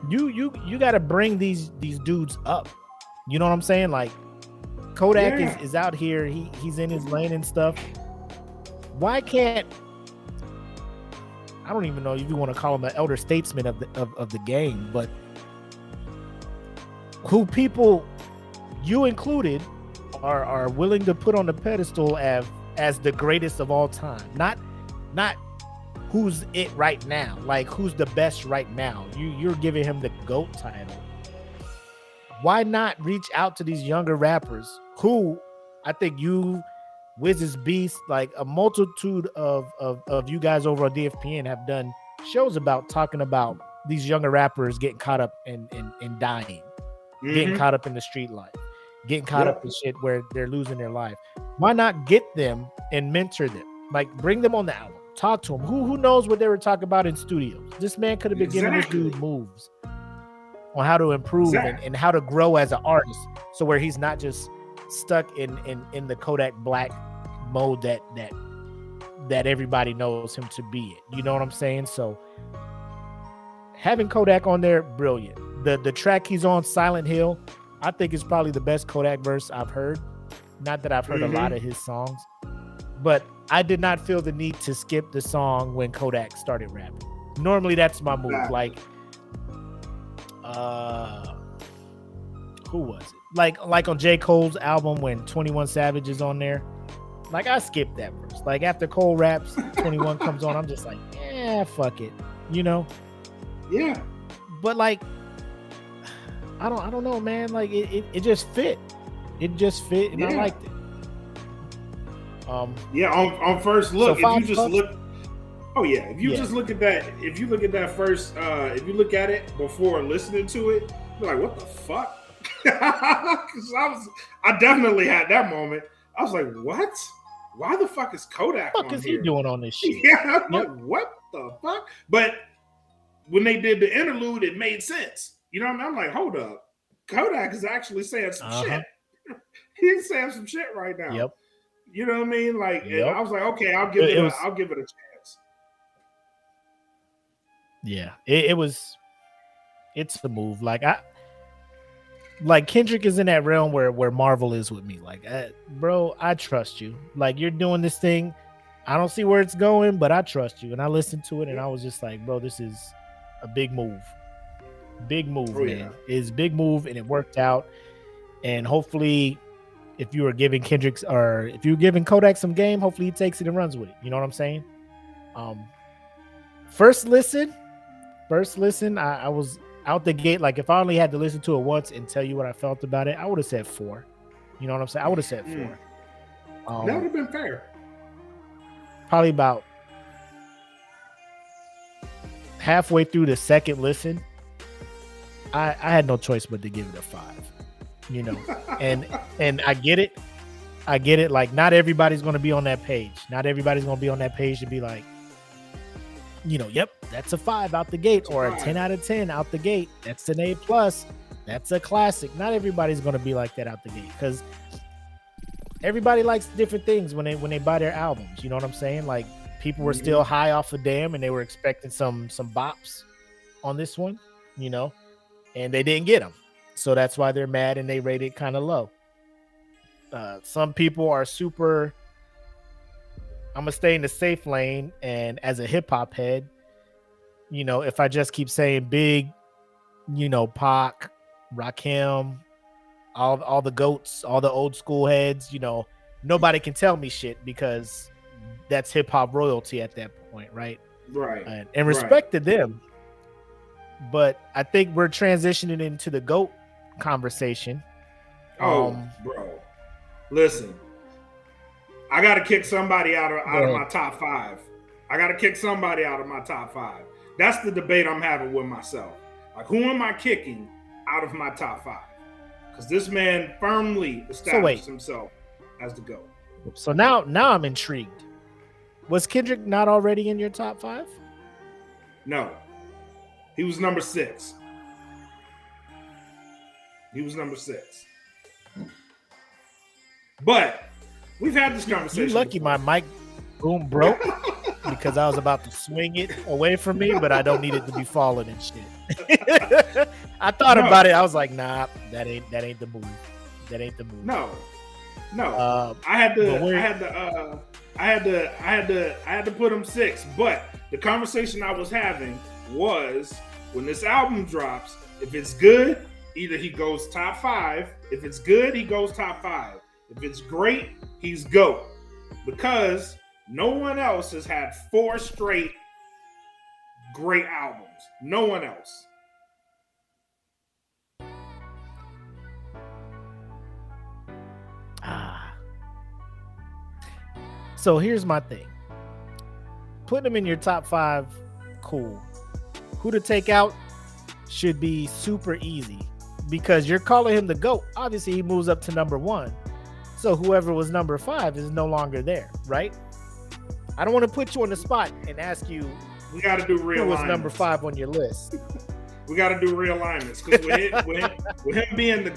you got to bring these dudes up. You know what I'm saying? Like, Kodak is out here. He's in his lane and stuff. Why can't, I don't even know if you want to call him an elder statesman of the game, but who people, you included, are willing to put on the pedestal as the greatest of all time. Not who's it right now, like who's the best right now. You're giving him the GOAT title. Why not reach out to these younger rappers who I think you, Wiz's Beast, like a multitude of you guys over on DFPN have done shows about talking about these younger rappers getting caught up in dying, getting caught up in the street life, getting caught up in shit where they're losing their life. Why not get them and mentor them? Like, bring them on the album, talk to them. Who knows what they were talking about in studios? This man could have been giving this dude moves on how to improve and how to grow as an artist, so where he's not just stuck in the Kodak Black mode that everybody knows him to be it. You know what I'm saying? So having Kodak on there, brilliant. The track he's on, Silent Hill, I think is probably the best Kodak verse I've heard. Not that I've heard a lot of his songs, but I did not feel the need to skip the song when Kodak started rapping. Normally that's my move. Like, who was it? Like on J. Cole's album when 21 Savage is on there. Like, I skipped that verse. Like, after Cole raps, 21 comes on, I'm just like, fuck it. You know? Yeah. But like, I don't know, man. Like, it just fit. It just fit, and I liked it. On first look, if you just look, if you just look at that, if you look at that first, if you look at it before listening to it, you're like, what the fuck? Because I definitely had that moment. I was like, what? Why the fuck is Kodak? What the fuck is he doing on this shit? Yeah, I'm like, what the fuck? But when they did the interlude, it made sense. You know what I mean? I'm like, hold up. Kodak is actually saying some shit. He's saying some shit right now. Yep. You know what I mean? Like, Yep. and I was like, okay, I'll give it a chance. Yeah, it's the move. Like Kendrick is in that realm where Marvel is with me. Like, bro, I trust you. Like, you're doing this thing. I don't see where it's going, but I trust you. And I listened to it, and I was just like, bro, this is a big move. Big move, man. Yeah. It's big move, and it worked out. And hopefully, if you were giving Kodak some game, hopefully he takes it and runs with it. You know what I'm saying? First listen, I was out the gate. Like, if I only had to listen to it once and tell you what I felt about it, I would have said 4. You know what I'm saying? I would have said 4. That would have been fair. Probably about halfway through the second listen, I had no choice but to give it a 5. You know, and I get it. Like, not everybody's going to be on that page. Not everybody's going to be on that page to be like, you know, yep, that's a 5 out the gate, or a 10 out of 10 out the gate. That's an A+. That's a classic. Not everybody's going to be like that out the gate, because everybody likes different things when they buy their albums. You know what I'm saying? Like, people were still high off of Damn, and they were expecting some bops on this one, you know, and they didn't get them. So that's why they're mad, and they rate it kind of low. Some people are super, I'm going to stay in the safe lane. And as a hip hop head, you know, if I just keep saying Big, you know, Pac, Rakim, all the GOATs, all the old school heads, you know, nobody can tell me shit, because that's hip hop royalty at that point. Right. Right. And respect to them. But I think we're transitioning into the GOAT conversation. Bro, listen, I got to kick somebody out of my top 5. I got to kick somebody out of my top 5. That's the debate I'm having with myself. Like, who am I kicking out of my top 5? Because this man firmly established himself as the GOAT. So now I'm intrigued. Was Kendrick not already in your top 5? No. He was number 6. But we've had this conversation. You lucky before. my mic boom broke because I was about to swing it away from me, but I don't need it to be falling and shit. I thought about it. I was like, nah, that ain't the move. That ain't the move. No. I had to put him 6. But the conversation I was having was, when this album drops, if it's good, either he goes top 5. If it's good, he goes top 5. If it's great, he's GOAT. Because no one else has had 4 straight great albums. No one else. So here's my thing. Putting him in your top 5, cool. Who to take out should be super easy, because you're calling him the GOAT. Obviously, he moves up to number 1. So whoever was number 5 is no longer there, right? I don't want to put you on the spot and ask you, we got to do realignments. Who was number 5 on your list? We got to do realignments, because with him being the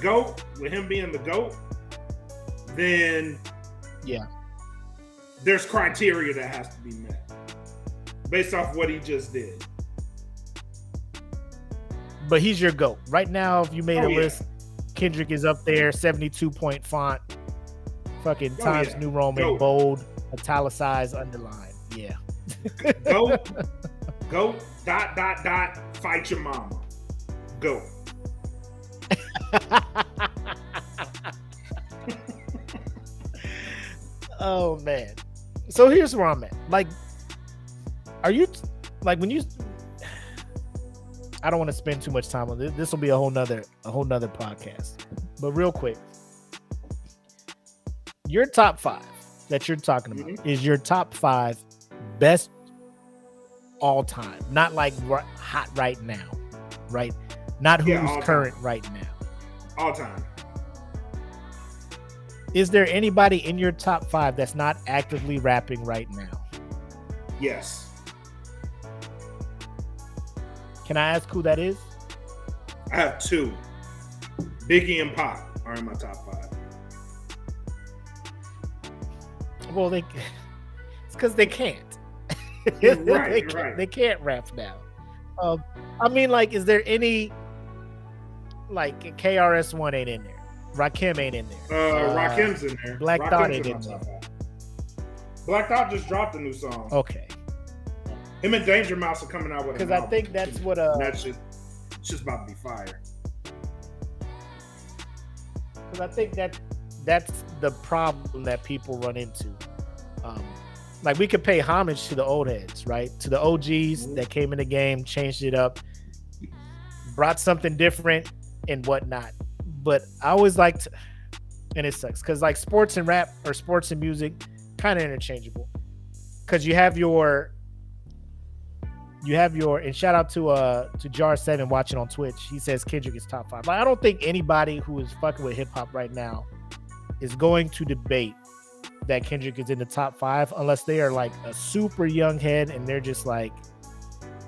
GOAT, then yeah, there's criteria that has to be met based off what he just did. But he's your GOAT right now. If you made a list, Kendrick is up there, 72-point font, fucking Times New Roman, GOAT. Bold, italicized, underlined. Yeah. GOAT, fight your mama. GOAT. Oh man. So here's where I'm at. Like, are you like, when you, I don't want to spend too much time on this. This will be a whole nother podcast. But real quick, your top 5 that you're talking about is your top 5 best all time. Not like hot right now, right? Not who's current right now. All time. Is there anybody in your top 5 that's not actively rapping right now? Yes. Can I ask who that is? I have 2. Biggie and Pac are in my top 5. Well, it's because they can't. Right. They can't rap now. I mean, like, is there any, like, KRS-One ain't in there, Rakim ain't in there, Rakim's in there. Black Rakim's Thought ain't my in there. top 5. Black Thought just dropped a new song. Okay, Him and Danger Mouse are coming out with. because I think that's what that shit, it's just about to be fire. because I think that's the problem that people run into. Like, we could pay homage to the old heads, right? To the OGs that came in the game, changed it up, brought something different and whatnot. But I always liked, and it sucks because, like, sports and rap or sports and music kind of interchangeable, because you have your and shout out to Jar7 watching on Twitch. He says Kendrick is top 5. Like, I don't think anybody who is fucking with hip hop right now is going to debate that Kendrick is in the top 5 unless they are like a super young head and they're just like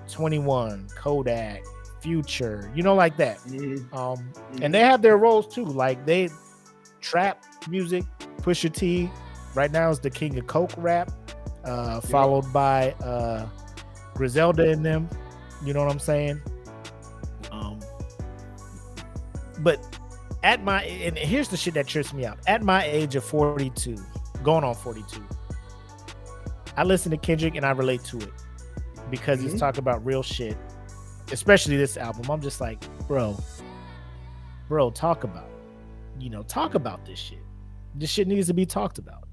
21, Kodak, Future, like that. And they have their roles too. Like, they trap music. Pusha T right now is the king of coke rap, followed by Griselda in them. You know what I'm saying? But and here's the shit that trips me out. At my age of 42, going on 42, I listen to Kendrick and I relate to it because he's talking about real shit, especially this album. I'm just like, bro, talk about it. Talk about this shit. This shit needs to be talked about.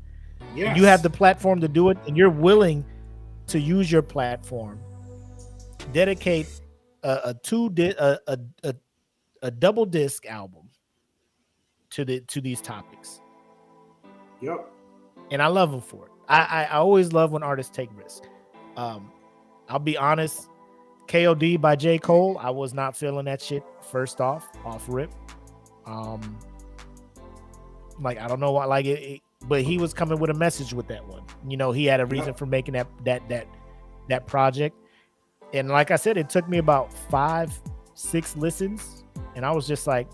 Yes. You have the platform to do it, and you're willing to use your platform, dedicate a double disc album to these topics. Yep. And I love them for it. I always love when artists take risks. I'll be honest, KOD by J. Cole, I was not feeling that shit off rip. Like, I don't know why, like it, but he was coming with a message with that one. He had a reason for making that project. And like I said, it took me about 5-6 listens, and I was just like,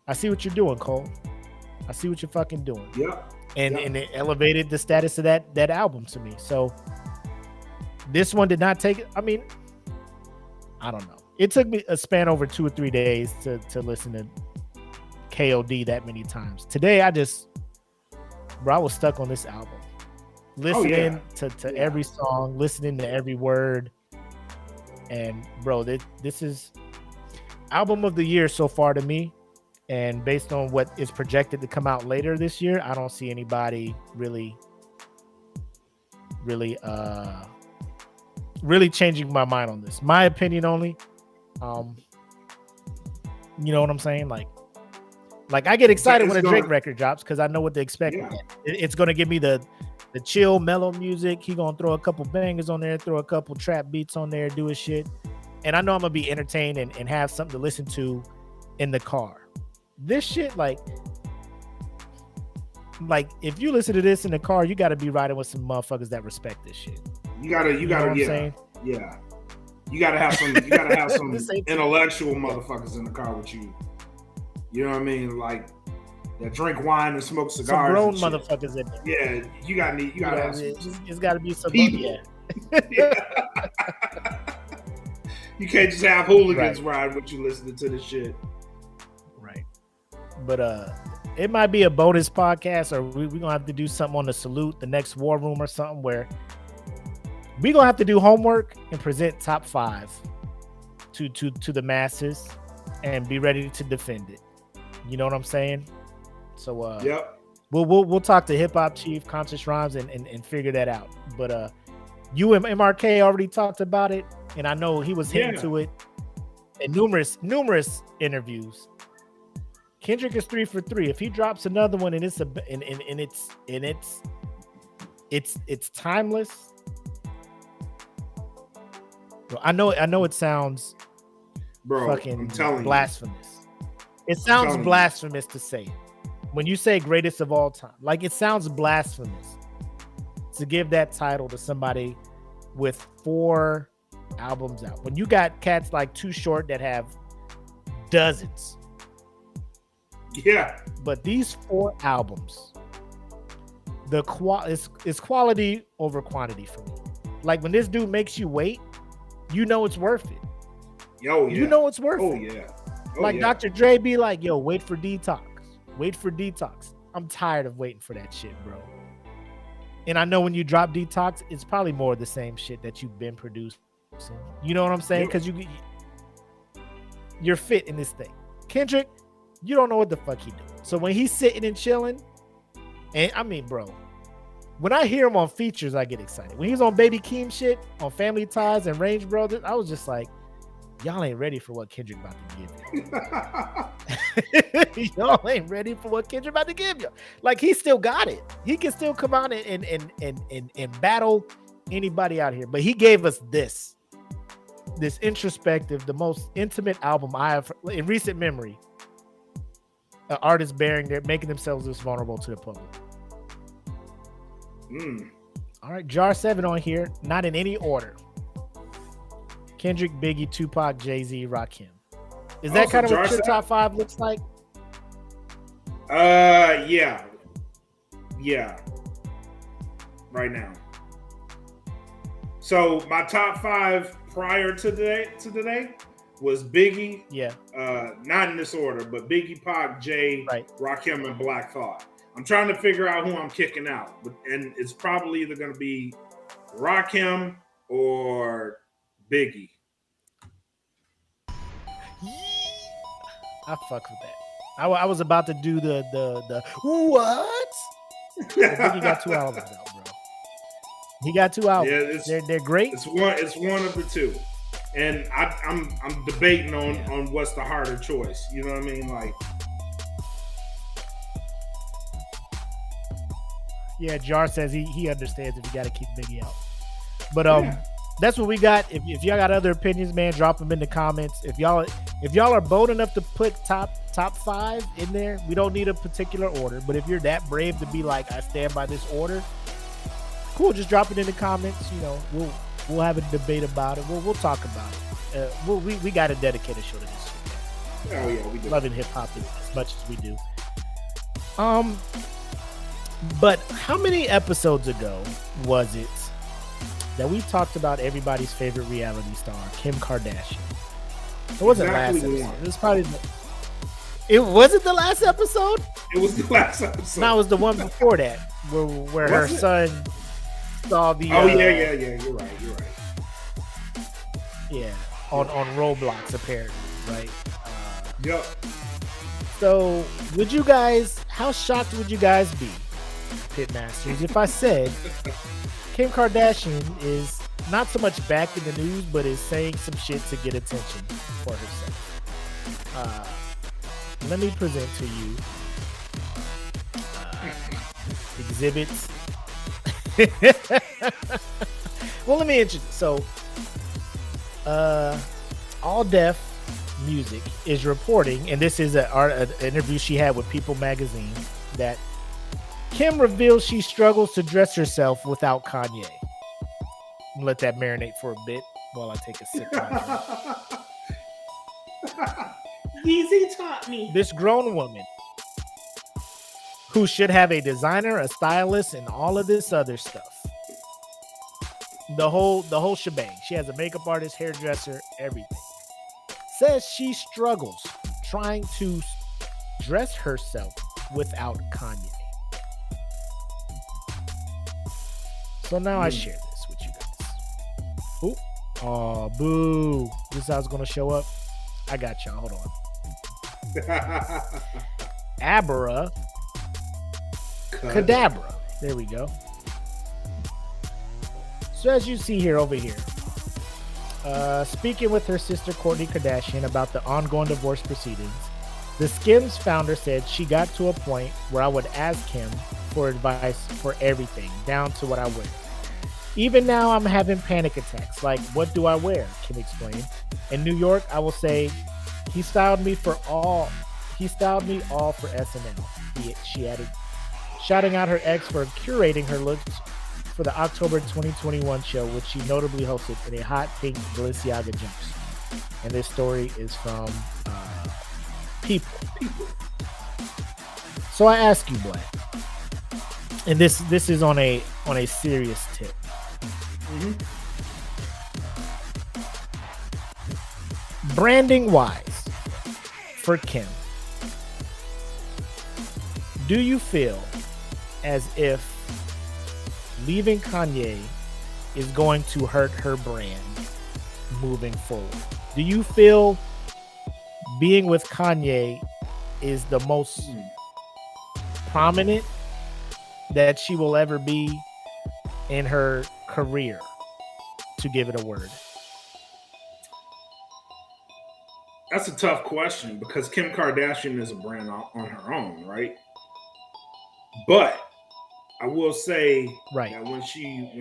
I see what you're doing, Cole. I see what you're fucking doing. Yeah. And it elevated the status of that album to me. So this one did not take it. I mean, I don't know. It took me a span over 2 or 3 days to listen to KOD that many times. Today, I was stuck on this album. Listening to every song, listening to every word. And bro, this is album of the year so far to me. And based on what is projected to come out later this year, I don't see anybody really changing my mind on this. My opinion only. You know what I'm saying? Like I get excited when a Drake record drops because I know what to expect. Yeah. It's gonna give me the chill, mellow music. He gonna throw a couple bangers on there, throw a couple trap beats on there, do his shit, and I know I'm gonna be entertained and have something to listen to in the car. This shit, like if you listen to this in the car, you got to be riding with some motherfuckers that respect this shit. You gotta, yeah. You gotta have some intellectual motherfuckers in the car with you. You know what I mean? Like, that drink wine and smoke cigars. Some grown motherfuckers in there. Yeah, you gotta have it's gotta be some people. Yeah. You can't just have hooligans ride with you listening to this shit. Right. But it might be a bonus podcast, or we're gonna have to do something on the salute, the next war room or something, where we're gonna have to do homework and present top 5 to the masses and be ready to defend it. You know what I'm saying? So yep. We'll talk to Hip Hop Chief, Conscious Rhymes, and figure that out. But you and MRK already talked about it, and I know he was hitting to it in numerous interviews. Kendrick is 3 for 3. If he drops another one and it's timeless. Bro, I know it sounds fucking blasphemous. It sounds blasphemous to say it. When you say greatest of all time, like, it sounds blasphemous to give that title to somebody with 4 albums out. When you got cats like Too Short that have dozens. Yeah. But these 4 albums, it's quality over quantity for me. Like when this dude makes you wait, you know it's worth it. Yo, yeah. You know it's worth Oh, it. yeah. Like Dr. Dre be like, yo, wait for Detox. Wait for Detox. I'm tired of waiting for that shit, bro. And I know when you drop Detox, it's probably more of the same shit that you've been producing. You know what I'm saying? Because you're fit in this thing. Kendrick, you don't know what the fuck he doing. So when he's sitting and chilling, and I mean, bro, when I hear him on features, I get excited. When he was on Baby Keem shit, on Family Ties and Range Brothers, I was just like, y'all ain't ready for what Kendrick about to give you. Y'all ain't ready for what Kendrick about to give you. Like, he still got it. He can still come out and battle anybody out here. But he gave us this introspective, the most intimate album I have in recent memory. Artists making themselves this vulnerable to the public. All right, Jar 7 on here, not in any order. Kendrick, Biggie, Tupac, Jay-Z, Rakim. Is that kind of what your top 5 looks like? Yeah. Right now. So my top 5 prior to today was Biggie. Yeah. Not in this order, but Biggie, Pac, Jay, right. Rakim, and Black Thought. I'm trying to figure out who I'm kicking out, and it's probably either going to be Rakim or Biggie. I fuck with that. I was about to do the what? Biggie got 2 albums out, bro. He got 2 albums. Yeah, they're great. It's one of the 2, and I'm debating on what's the harder choice. You know what I mean? Like, yeah, Jar says he understands if you got to keep Biggie out, but that's what we got. If y'all got other opinions, man, drop them in the comments. If y'all are bold enough to put top 5 in there, we don't need a particular order. But if you're that brave to be like, I stand by this order, cool. Just drop it in the comments. You know, we'll have a debate about it. We'll talk about it. We got to dedicate a show to this shit. Oh yeah, we do. Loving hip hop as much as we do. But how many episodes ago was it that we talked about everybody's favorite reality star, Kim Kardashian? It wasn't last episode. It was probably wasn't the last episode? It was the last episode. No, it was the one before that, where her son saw the. Oh yeah. You're right. Yeah, on Roblox apparently, right? Yep. So, how shocked would you guys be, Pitmasters, if I said Kim Kardashian is not so much back in the news, but is saying some shit to get attention for herself? Let me present to you exhibits. Well, let me introduce. So, All Deaf Music is reporting, and this is an interview she had with People magazine, that Kim reveals she struggles to dress herself without Kanye. Let that marinate for a bit while I take a sip. Yeezy taught me. This grown woman who should have a designer, a stylist, and all of this other stuff. The whole shebang. She has a makeup artist, hairdresser, everything. Says she struggles trying to dress herself without Kanye. So now I share this with you guys. Ooh. Oh, boo. This is how it's going to show up. I got y'all. Hold on. Abra Cadabra. There we go. So as you see here over here, speaking with her sister Kourtney Kardashian about the ongoing divorce proceedings, the Skims founder said she got to a point where I would ask him for advice for everything, down to what I wear. Even now, I'm having panic attacks. Like, what do I wear? Kim explained. In New York, I will say, he styled me all for SNL. She added, shouting out her ex for curating her looks for the October 2021 show, which she notably hosted in a hot pink Balenciaga jumpsuit. And this story is from People. So I ask you, Black, and this is on a serious tip. Mm-hmm. Branding wise, for Kim, do you feel as if leaving Kanye is going to hurt her brand moving forward? Do you feel being with Kanye is the most prominent that she will ever be in her career, to give it a word? That's a tough question because Kim Kardashian is a brand on her own, right? But I will say that when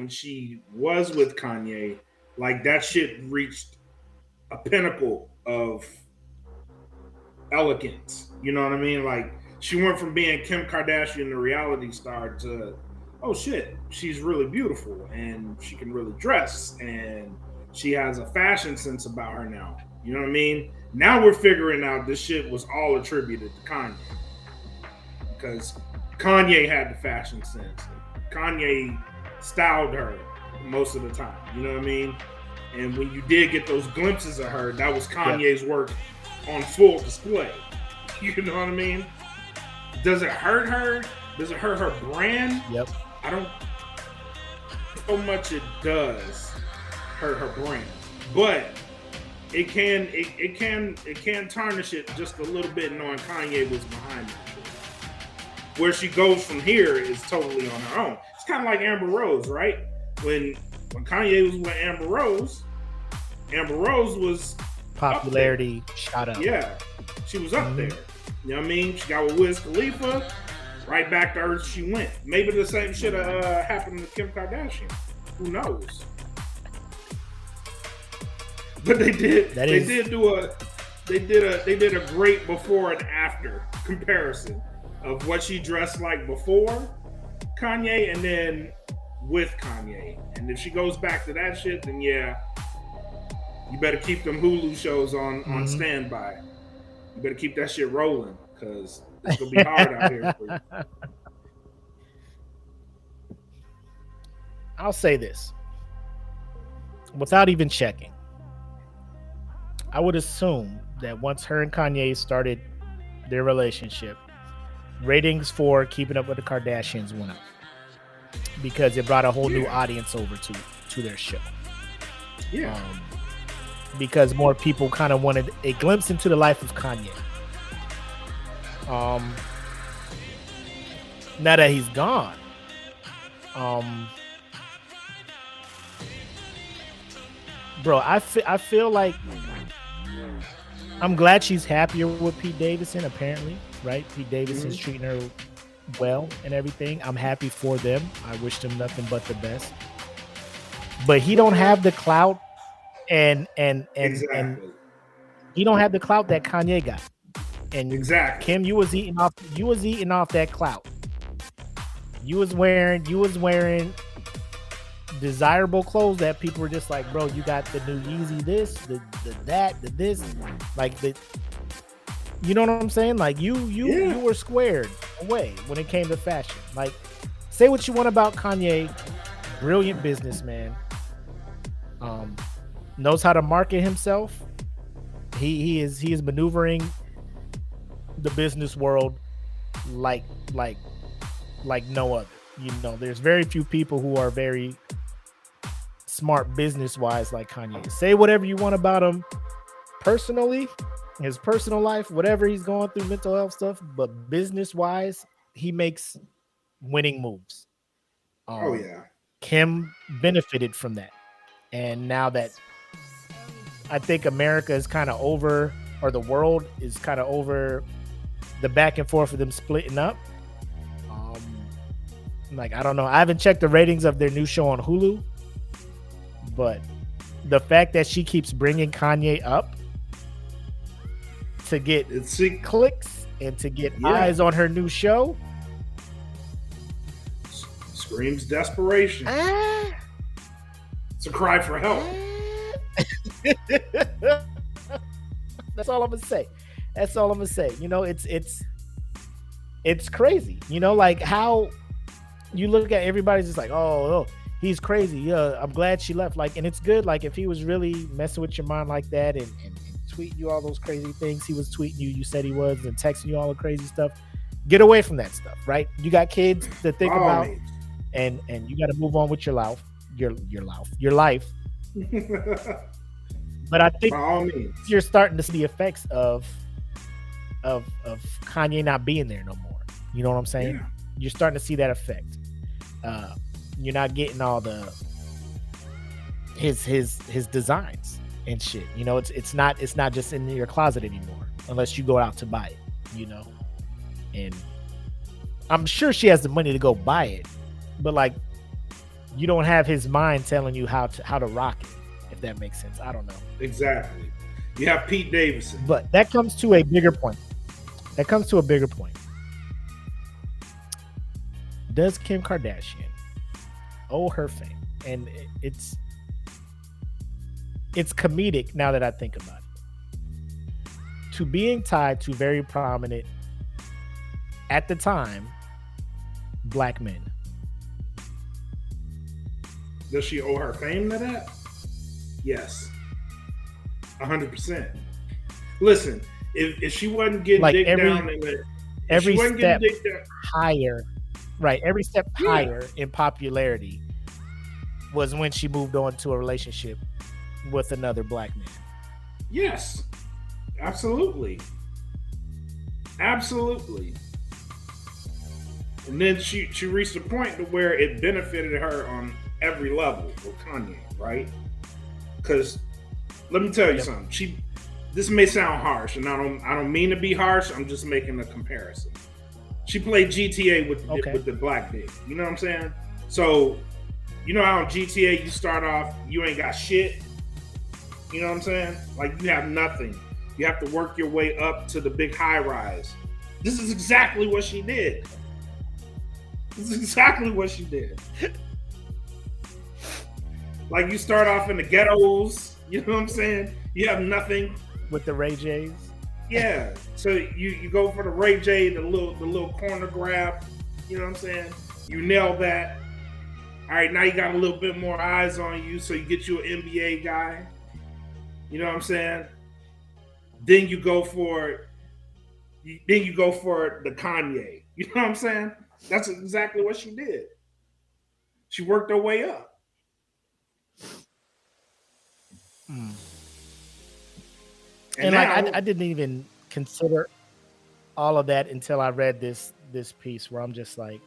she was with Kanye, like that shit reached a pinnacle of elegance. You know what I mean? Like she went from being Kim Kardashian, the reality star, to oh shit, she's really beautiful and she can really dress and she has a fashion sense about her now. You know what I mean? Now we're figuring out this shit was all attributed to Kanye because Kanye had the fashion sense. Kanye styled her most of the time. You know what I mean? And when you did get those glimpses of her, that was Kanye's work on full display. You know what I mean? Does it hurt her? Does it hurt her brand? Yep. I don't so much it does hurt her brand. But it can tarnish it just a little bit knowing Kanye was behind it. Where she goes from here is totally on her own. It's kind of like Amber Rose, right? When Kanye was with Amber Rose was popularity shot up. Yeah, she was up there. You know what I mean? She got with Wiz Khalifa, right back to Earth she went. Maybe the same shit happened to Kim Kardashian. Who knows? But they did a great before and after comparison of what she dressed like before Kanye and then with Kanye. And if she goes back to that shit, then yeah, you better keep them Hulu shows on standby. You better keep that shit rolling because it's gonna be hard out here for you. I'll say this without even checking. I would assume that once her and Kanye started their relationship, ratings for Keeping Up with the Kardashians went up because it brought a whole new audience over to their show. Yeah. Because more people kind of wanted a glimpse into the life of Kanye. Now that he's gone, bro, I feel like I'm glad she's happier with Pete Davidson, apparently, right? Pete Davidson's treating her well and everything. I'm happy for them. I wish them nothing but the best. But he don't have the clout and he don't have the clout that Kanye got. And Kim, you was eating off that clout. You was wearing desirable clothes that people were just like, bro, you got the new Yeezy this, the that, the this, like the, you know what I'm saying? Like you were squared away when it came to fashion. Like, say what you want about Kanye, brilliant businessman, knows how to market himself. He is maneuvering the business world like no other. You know, there's very few people who are very smart business wise like Kanye. Say whatever you want about him personally, his personal life, whatever he's going through, mental health stuff, but business wise, he makes winning moves. Kim benefited from that. And now that I think America is kind of over, or the world is kind of over the back and forth of them splitting up. Like, I don't know. I haven't checked the ratings of their new show on Hulu, but the fact that she keeps bringing Kanye up to get clicks and to get eyes on her new show. Screams desperation. It's a cry for help. That's all I'm gonna say. That's all I'm gonna say. You know, it's crazy. You know, like how you look at everybody's just like, oh, he's crazy. Yeah, I'm glad she left. Like, and it's good. Like, if he was really messing with your mind like that and tweeting you all those crazy things, he was tweeting you. You said he was, and texting you all the crazy stuff. Get away from that stuff, right? You got kids to think about, and you got to move on with your life. Your life. But I think you're starting to see the effects of Kanye not being there no more. You know what I'm saying? Yeah. You're starting to see that effect. You're not getting all the his designs and shit. You know, it's not just in your closet anymore unless you go out to buy it. You know, and I'm sure she has the money to go buy it, but like, you don't have his mind telling you how to rock it, if that makes sense. I don't know. Exactly. You have Pete Davidson. But that comes to a bigger point. Does Kim Kardashian owe her fame? And it's comedic now that I think about it. To being tied to very prominent, at the time, black men. Does she owe her fame to that? Yes. 100%. Listen, if she wasn't getting like digged down in the every step higher, right? Every step higher in popularity was when she moved on to a relationship with another black man. Yes. Absolutely. Absolutely. And then she reached a point to where it benefited her on every level with Kanye, right? Because let me tell you something. This may sound harsh, and I don't mean to be harsh. I'm just making a comparison. She played GTA with the black dick. You know what I'm saying? So, you know how in GTA you start off, you ain't got shit. You know what I'm saying? Like, you have nothing. You have to work your way up to the big high rise. This is exactly what she did. Like, you start off in the ghettos, you know what I'm saying? You have nothing. With the Ray J's? Yeah. So you go for the Ray J, the little corner grab, you know what I'm saying? You nail that. All right, now you got a little bit more eyes on you, so you get you an NBA guy. You know what I'm saying? Then you go for the Kanye. You know what I'm saying? That's exactly what she did. She worked her way up. And now, like I didn't even consider all of that until I read this piece where I'm just like,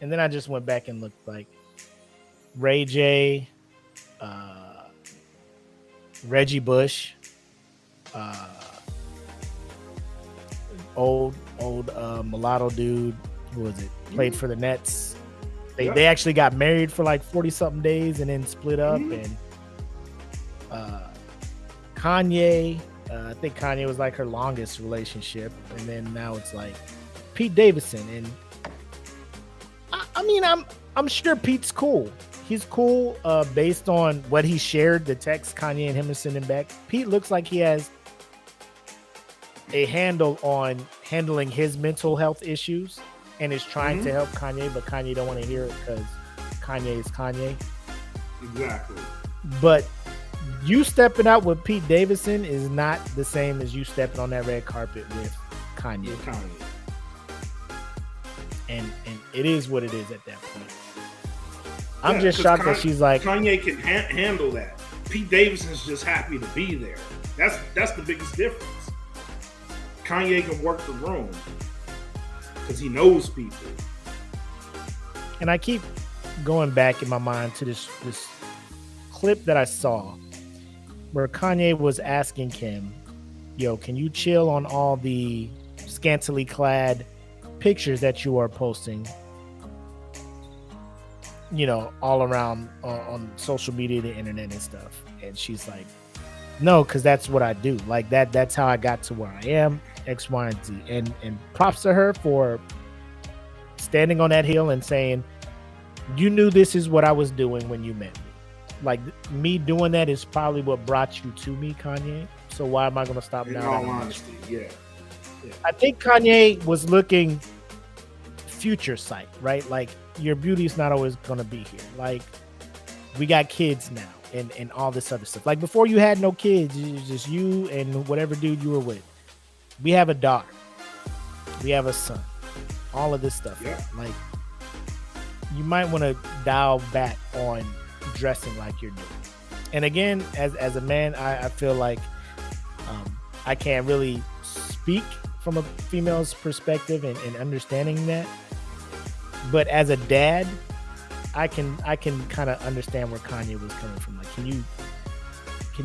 and then I just went back and looked like Ray J, Reggie Bush, old mulatto dude, who was it? Played for the Nets. They actually got married for like 40 something days and then split up. And Kanye, I think Kanye was like her longest relationship, and then now it's like Pete Davidson. And I mean, I'm sure Pete's cool. He's cool based on what he shared, the text Kanye and him are sending back. Pete looks like he has a handle on handling his mental health issues and is trying to help Kanye, but Kanye don't want to hear it because Kanye is Kanye. Exactly. But you stepping out with Pete Davidson is not the same as you stepping on that red carpet with Kanye. And it is what it is at that point. I'm just shocked that she's like, Kanye can handle that. Pete Davidson's just happy to be there. That's the biggest difference. Kanye can work the room because he knows people. And I keep going back in my mind to this clip that I saw where Kanye was asking Kim, yo, can you chill on all the scantily clad pictures that you are posting, you know, all around on social media, the internet and stuff? And she's like, no, because that's what I do. Like that's how I got to where I am, X, Y, and Z. And props to her for standing on that hill and saying, you knew this is what I was doing when you met me. Like me doing that is probably what brought you to me, Kanye. So why am I going to stop In now? all honesty, yeah. I think Kanye was looking future sight, right? Like your beauty is not always going to be here. Like we got kids now and all this other stuff. Like before you had no kids, it was just you and whatever dude you were with. We have a daughter. We have a son. All of this stuff. Yeah. Like you might want to dial back on dressing like you're doing. And again, as a man, I feel like I can't really speak from a female's perspective and understanding that. But as a dad, I can kind of understand where Kanye was coming from. Like, can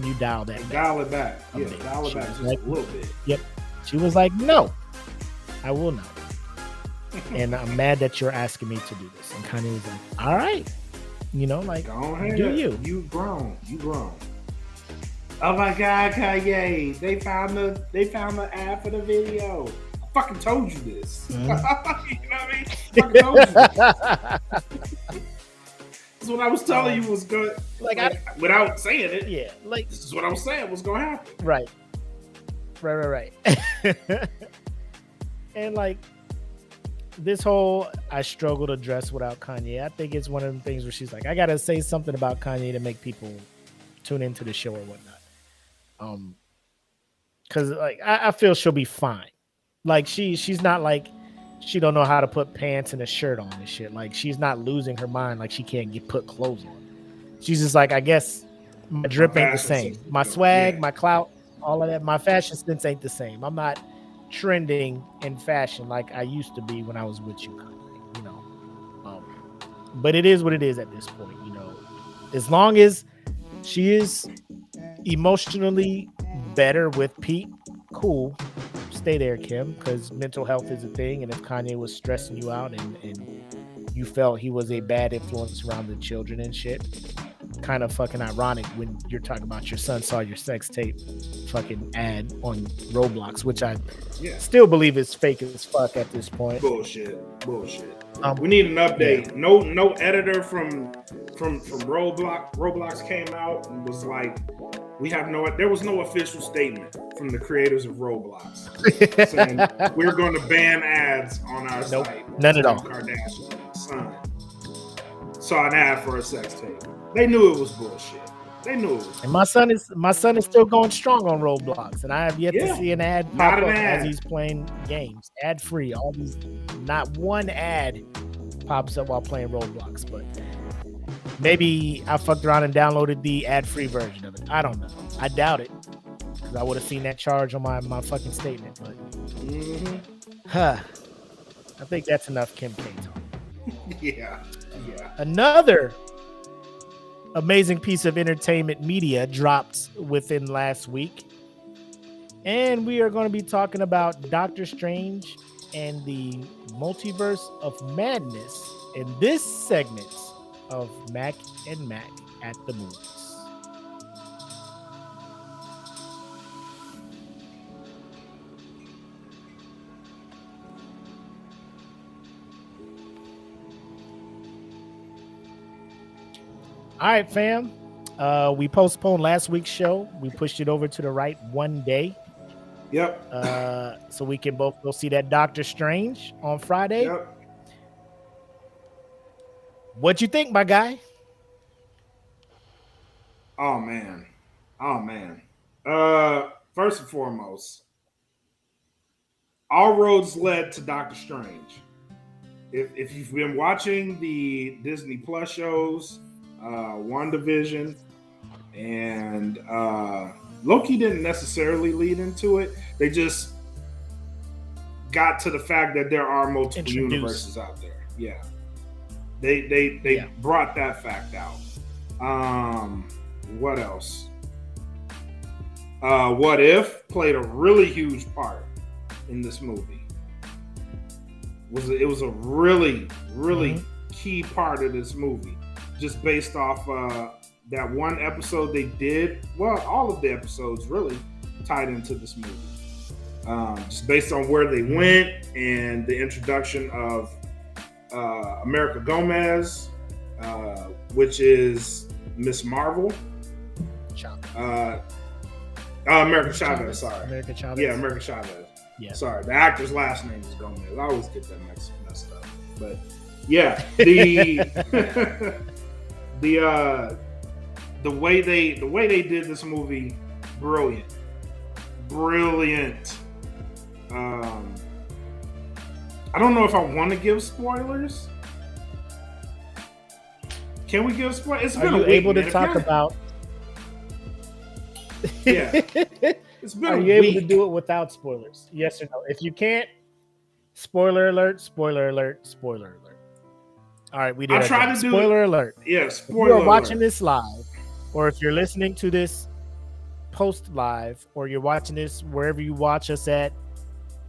you dial that back? Dial it back. Yeah, bit. dial it She back was just like, a little bit. Yep. She was like, no, I will not. And I'm mad that you're asking me to do this. And Kanye was like, all right. You know, like, Go ahead. do you? You grown. You grown. Oh my God, Kanye! They found the ad for the video. I fucking told you this. Mm-hmm. You know what I mean? I fucking told you this. This is what I was telling you was good. Like, without saying it. Yeah, like This is what I was saying was gonna happen. right. And like this whole I struggle to dress without Kanye. I think it's one of the things where she's like, I gotta say something about Kanye to make people tune into the show or whatnot. Because like I feel she'll be fine. Like she's not like she don't know how to put pants and a shirt on and shit. Like she's not losing her mind. Like she can't put clothes on. She's just like, I guess my drip ain't the same. My swag, my clout, all of that. My fashion sense ain't the same. I'm not trending in fashion like I used to be when I was with you, Kanye, you know. But it is what it is at this point, you know. As long as she is emotionally better with Pete, cool. Stay there, Kim, because mental health is a thing. And if Kanye was stressing you out and you felt he was a bad influence around the children and shit, kind of fucking ironic when you're talking about your son saw your sex tape fucking ad on Roblox, which I still believe is fake as fuck at this point. Bullshit. We need an update. Yeah. No editor from Roblox came out and was like, there was no official statement from the creators of Roblox saying we're going to ban ads on our site. None at all. Kardashian's son saw an ad for a sex tape. They knew it was bullshit. And my son is still going strong on Roblox, and I have yet to see an ad pop up as he's playing games, ad free. All these, not one ad pops up while playing Roblox, but maybe I fucked around and downloaded the ad free version of it. I don't know. I doubt it, because I would have seen that charge on my fucking statement. But I think that's enough Kim K talk. Yeah. Another amazing piece of entertainment media dropped within last week. And we are going to be talking about Doctor Strange and the Multiverse of Madness in this segment of Mac and Mac at the Movies. All right, fam. We postponed last week's show. We pushed it over to the right one day. Yep. So we can both go see that Doctor Strange on Friday. Yep. What you think, my guy? Oh man. First and foremost, all roads led to Doctor Strange. If you've been watching the Disney Plus shows, WandaVision, and Loki didn't necessarily lead into it. They just got to the fact that there are multiple universes out there. Yeah. They brought that fact out. What else? What If played a really huge part in this movie. It was a really key part of this movie, just based off that one episode they did. Well, all of the episodes really tied into this movie, just based on where they went and the introduction of America Gomez which is Miss Marvel. America Chavez, sorry. America Chavez. Yeah, America Chavez. Yeah. Sorry, the actor's last name is Gomez. I always get that messed up. But yeah, the the way they did this movie, brilliant. I don't know if I want to give spoilers. Can we give spoilers? It's been Are you a week, able to man. talk about? Yeah. It's been Are a you able week. to do it without spoilers? Yes or no? If you can't, spoiler alert, spoiler alert, spoiler alert. All right, we did. I tried to do spoiler alert. Yeah, If spoiler you are watching alert. this live, or if you're listening to this post live, or you're watching this wherever you watch us at,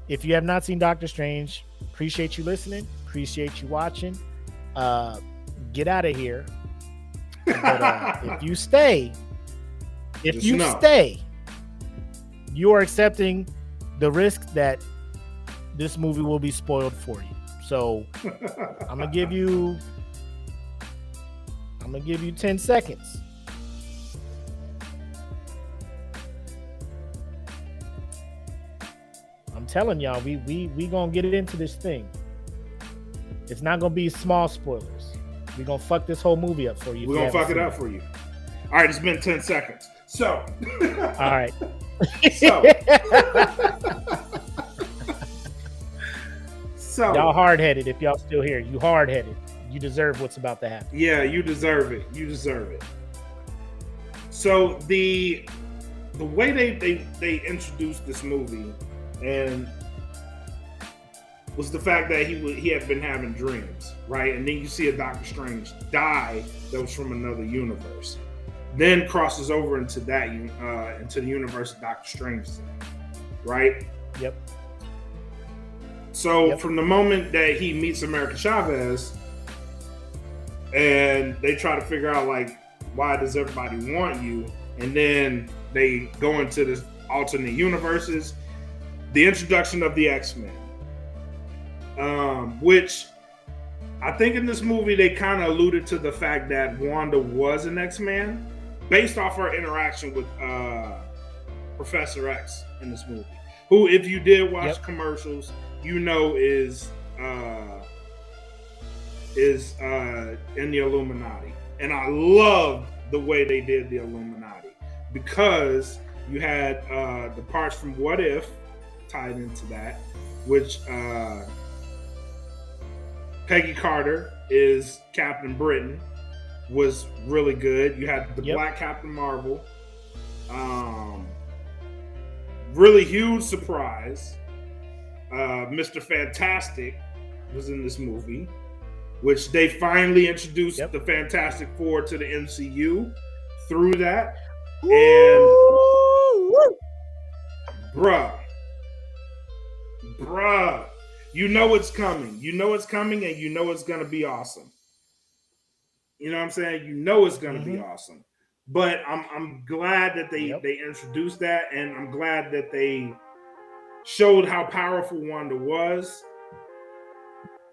if you have not seen Doctor Strange, appreciate you listening, appreciate you watching. Get out of here. But if you stay, Just know. you are accepting the risk that this movie will be spoiled for you. So I'm gonna give you 10 seconds. I'm telling y'all, we gonna get it into this thing. It's not gonna be small spoilers. We're gonna fuck this whole movie up for you. We're gonna fuck it up for you. All right, it's been 10 seconds. So, All right. So Y'all hard-headed if y'all still here. You hard-headed. You deserve what's about to happen. yeah, you deserve it. You deserve it. So the way they introduced this movie and was the fact that he had been having dreams, right? And then you see a Doctor Strange die that was from another universe. Then crosses over into that into the universe of Doctor Strange, right? Yep. So from the moment that he meets America Chavez, and they try to figure out like, why does everybody want you? And then they go into this alternate universes. The introduction of the X-Men, which I think in this movie they kind of alluded to the fact that Wanda was an X-Man based off her interaction with Professor X in this movie, who, if you did watch commercials, you know is in the Illuminati. And I loved the way they did the Illuminati because you had the parts from What If tied into that, which Peggy Carter is Captain Britain, was really good. You had the Black Captain Marvel. Really huge surprise. Mr. Fantastic was in this movie, which they finally introduced the Fantastic Four to the MCU through that. And bruh, you know it's coming. You know it's coming, and you know it's gonna be awesome. You know what I'm saying? You know it's gonna be awesome. But I'm glad that they introduced that, and I'm glad that they showed how powerful Wanda was.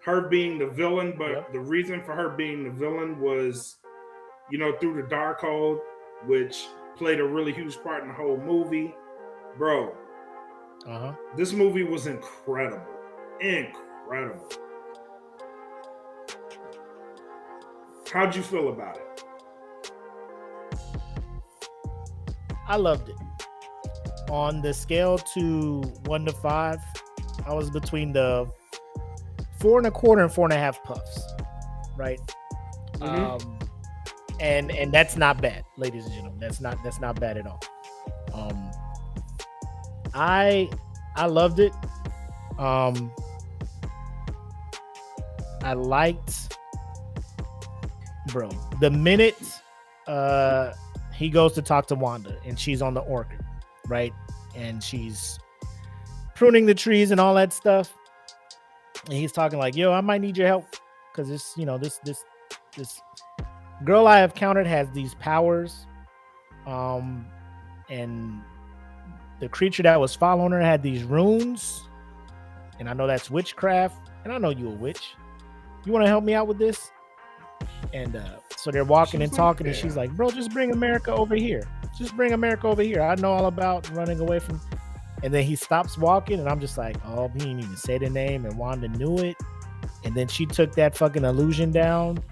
Her being the villain, but the reason for her being the villain was, you know, through the Darkhold, which played a really huge part in the whole movie. Bro, this movie was incredible. Incredible. How'd you feel about it? I loved it. On the scale to 1 to 5, I was between the 4 1/4 and 4 1/2 puffs, right? And that's not bad, ladies and gentlemen. That's not bad at all. I loved it. I liked, bro, the minute he goes to talk to Wanda and she's on the orchid, right? And she's pruning the trees and all that stuff. And he's talking like, yo, I might need your help. Cause this, you know, this girl I have countered has these powers. And the creature that was following her had these runes. And I know that's witchcraft. And I know you a witch. You want to help me out with this? And so they're walking and talking, and yeah. she's like, bro, just bring America over here. Just bring America over here. I know all about running away from. And then he stops walking, and I'm just like, oh, he didn't even say the name, and Wanda knew it. And then she took that fucking illusion down,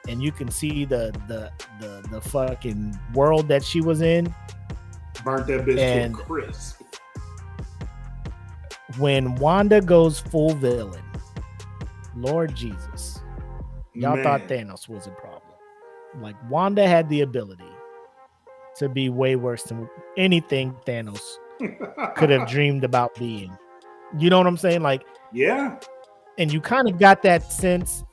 and you can see the fucking world that she was in. Burnt that bitch to a crisp. When Wanda goes full villain, Lord Jesus, y'all thought Thanos was a problem. Like, Wanda had the ability to be way worse than anything Thanos could have dreamed about being. You know what I'm saying? Like, yeah. And you kind of got that sense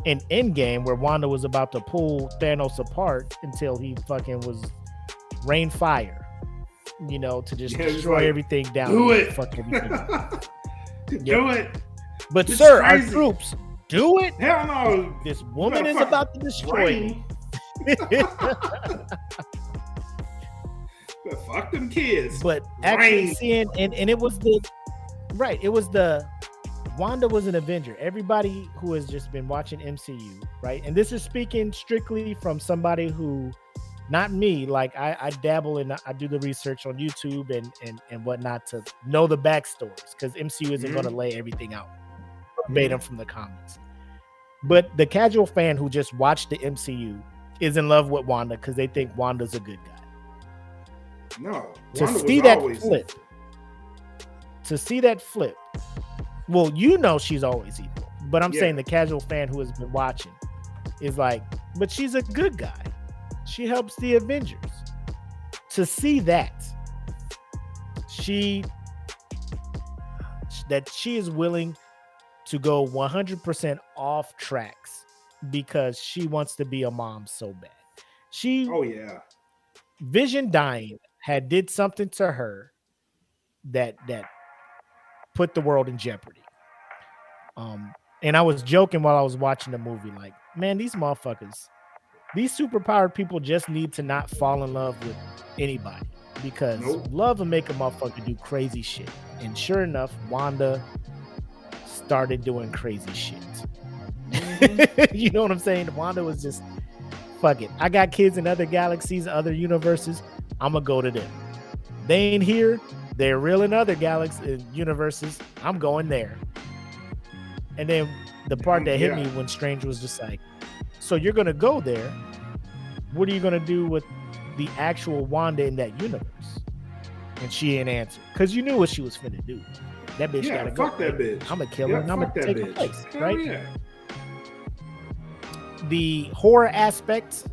in Endgame where Wanda was about to pull Thanos apart until he fucking was rain fire, you know, to just destroy like, everything down. Do it. Fuck everything. Do it. But it's sir, crazy. Our troops, do it. Hell no. This woman is about to destroy me. Fuck them kids. But actually seeing, and it was the Wanda was an Avenger. Everybody who has just been watching MCU, right? And this is speaking strictly from somebody who, not me, like I dabble in, I do the research on YouTube and whatnot to know the backstories, because MCU isn't going to lay everything out verbatim from the comics. But the casual fan who just watched the MCU is in love with Wanda because they think Wanda's a good guy. No, to see that flip. To see that flip. Well, you know she's always evil, but I'm saying the casual fan who has been watching is like, but she's a good guy. She helps the Avengers. To see that she is willing to go 100% off tracks because she wants to be a mom so bad. Vision dying did something to her that put the world in jeopardy. And I was joking while I was watching the movie, like, man, these motherfuckers, these superpowered people just need to not fall in love with anybody, because love will make a motherfucker do crazy shit. And sure enough, Wanda started doing crazy shit. You know what I'm saying? Wanda was just, fuck it. I got kids in other galaxies, other universes. I'm gonna go to them. They ain't here. They're real in other galaxies, universes. I'm going there. And then the part that hit me when Strange was just like, so you're going to go there. What are you going to do with the actual Wanda in that universe? And she ain't answer. Because you knew what she was finna do. That bitch got to go. Fuck that bitch. I'm going to kill her and I'm going to take her place. Hell right? Yeah. The horror aspect,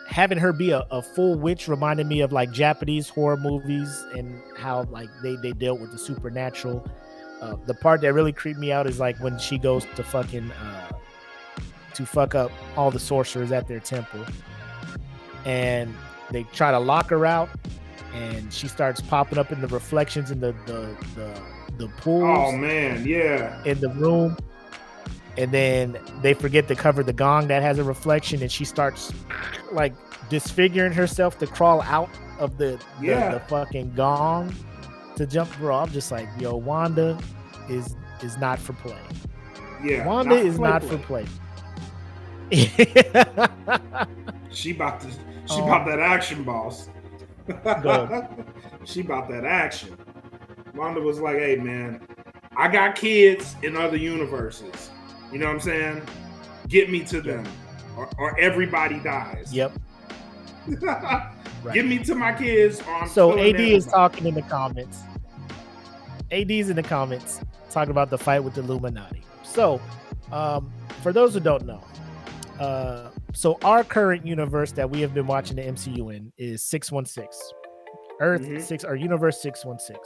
having her be a full witch reminded me of like Japanese horror movies and how like they dealt with the supernatural. The part that really creeped me out is like when she goes to fucking to fuck up all the sorcerers at their temple, and they try to lock her out, and she starts popping up in the reflections in the pools. Oh man, yeah. In the room, and then they forget to cover the gong that has a reflection, and she starts like disfiguring herself to crawl out of the fucking gong to jump. Bro, I'm just like, yo, Wanda is not for play. Yeah, Wanda is not for play. She about that action, boss. She about that action. Wanda was like, hey man, I got kids in other universes. You know what I'm saying? Get me to them, or everybody dies. Yep. Right. Get me to my kids. So AD is talking in the comments. AD's in the comments talking about the fight with the Illuminati. So, for those who don't know, so our current universe that we have been watching the MCU in is 616, Earth 6 or Universe 616.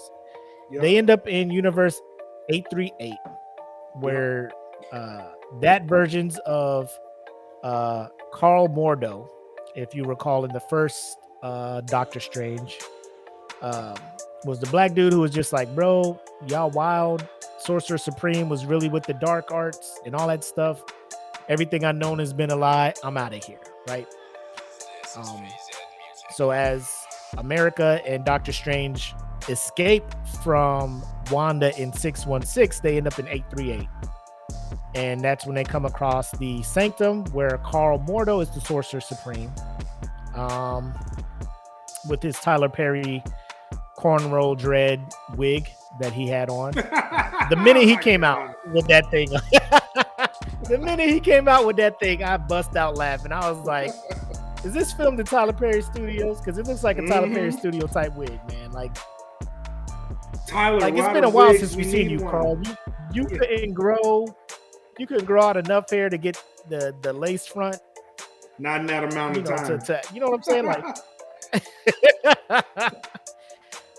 Yep. They end up in Universe 838, where that versions of Carl Mordo, if you recall in the first Doctor Strange, was the black dude who was just like, bro, y'all wild. Sorcerer Supreme was really with the dark arts and all that stuff. Everything I've known has been a lie. I'm out of here, right? So as America and Doctor Strange escape from Wanda in 616, they end up in 838. And that's when they come across the Sanctum, where Carl Mordo is the Sorcerer Supreme, with his Tyler Perry cornrow dread wig that he had on. The minute he came out with that thing, I bust out laughing. I was like, is this filmed in Tyler Perry Studios? Because it looks like a Tyler Perry Studio type wig, man. Like, Tyler, like it's been a while since we've seen you, Carl. You couldn't grow out enough hair to get the lace front. Not in that amount of time. You know what I'm saying? Like,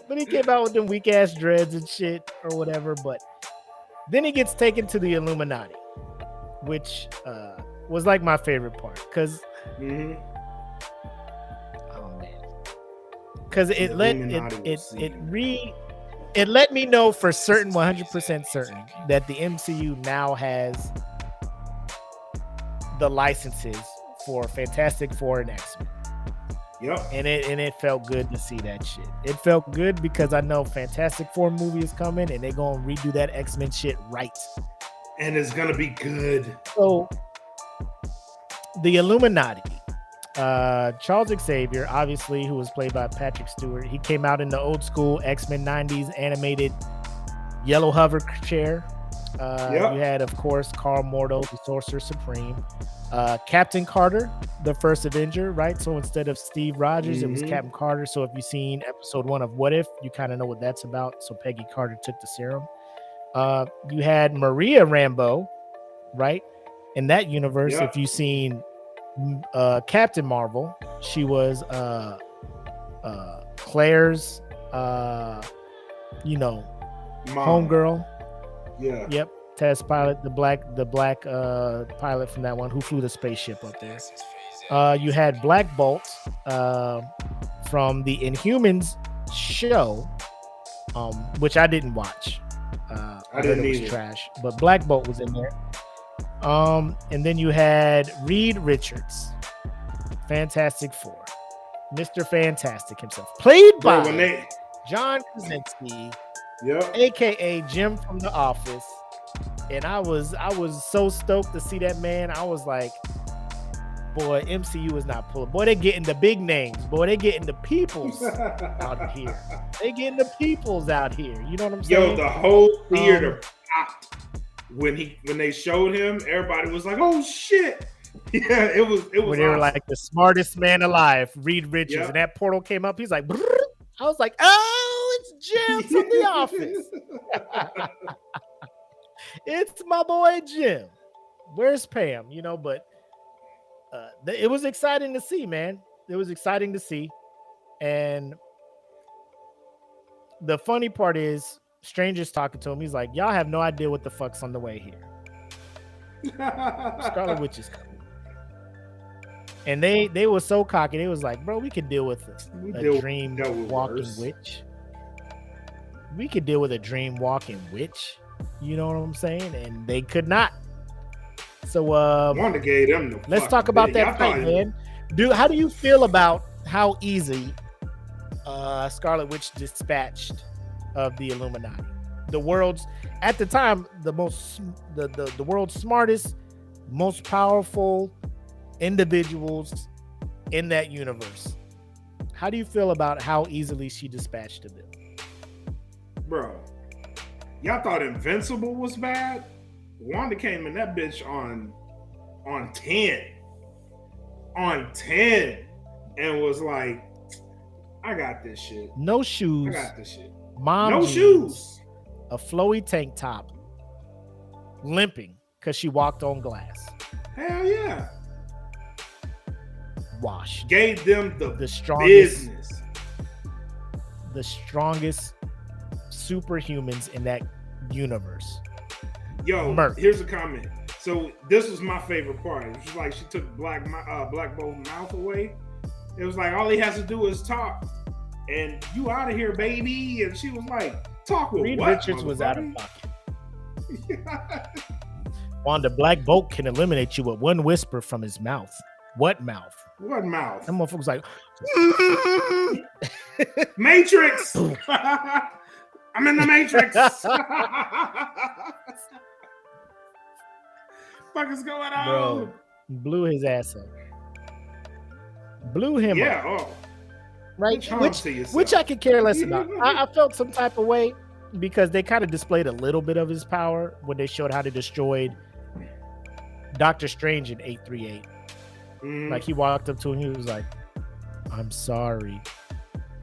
but he came out with them weak ass dreads and shit or whatever. But then he gets taken to the Illuminati, which was like my favorite part because, oh man, because it let me know for certain, 100% certain, that the MCU now has the licenses for Fantastic Four and X-Men. Yep. And it felt good to see that shit. It felt good because I know Fantastic Four movie is coming and they're gonna redo that X-Men shit right. And it's gonna be good. So the Illuminati, Charles Xavier, obviously, who was played by Patrick Stewart, he came out in the old school X-Men 90s animated yellow hover chair. You had, of course, Carl Mordo, the Sorcerer Supreme. Captain Carter, the first Avenger, right? So instead of Steve Rogers, it was Captain Carter. So if you've seen episode 1 of What If, you kind of know what that's about. So Peggy Carter took the serum. You had Maria Rambeau, right? In that universe, if you've seen Captain Marvel, she was Claire's homegirl. Yeah. Yep. Test pilot, the black pilot from that one who flew the spaceship up there. You had Black Bolt from the Inhumans show, which I didn't watch. I heard it was trash, but Black Bolt was in there. And then you had Reed Richards, Fantastic Four, Mr. Fantastic himself, played by John Krasinski, aka Jim from The Office. And I was so stoked to see that man. I was like, boy, MCU is not pulling. Boy, they're getting the big names. Boy, they're getting the peoples out here. They getting the peoples out here. You know what I'm saying? Yo, the whole theater popped when they showed him. Everybody was like, "Oh shit!" Yeah, it was. When they were like the smartest man alive, Reed Richards, and that portal came up. He's like, brrr. I was like, "Oh, it's Jim from The Office." It's my boy Jim. Where's Pam? But it was exciting to see, man. It was exciting to see. And the funny part is, Stranger's talking to him. He's like, y'all have no idea what the fuck's on the way here. Scarlet Witch is coming. And they were so cocky. They was like, bro, we could deal with a dream walking witch. We could deal with a dream walking witch. You know what I'm saying? And they could not. So Wanda gave them the let's talk about that fight, man. How do you feel about how easy Scarlet Witch dispatched of the Illuminati? The world's, at the time, the world's smartest, most powerful individuals in that universe. How do you feel about how easily she dispatched of them? Bro, y'all thought Invincible was bad? Wanda came in that bitch on 10. On 10. And was like, I got this shit. No shoes. I got this shit. No shoes. A flowy tank top. Limping because she walked on glass. Hell yeah. Washed. Gave them the strongest business. The strongest superhumans in that universe. Yo, here's a comment. So this was my favorite part. It was like she took Black Bolt's mouth away. It was like all he has to do is talk, and you out of here, baby. And she was like, "Talk with Reed what?" Richards was out of pocket. Wanda, Black Bolt can eliminate you with one whisper from his mouth. What mouth? What mouth? That motherfucker's like, Matrix. I'm in the Matrix. fuck is going on? Bro, blew his ass up. Blew him up. Yeah, oh. Right? Charm to yourself. Which I could care less about. I felt some type of way because they kind of displayed a little bit of his power when they showed how they destroyed Doctor Strange in 838. Like, he walked up to him, he was like, I'm sorry.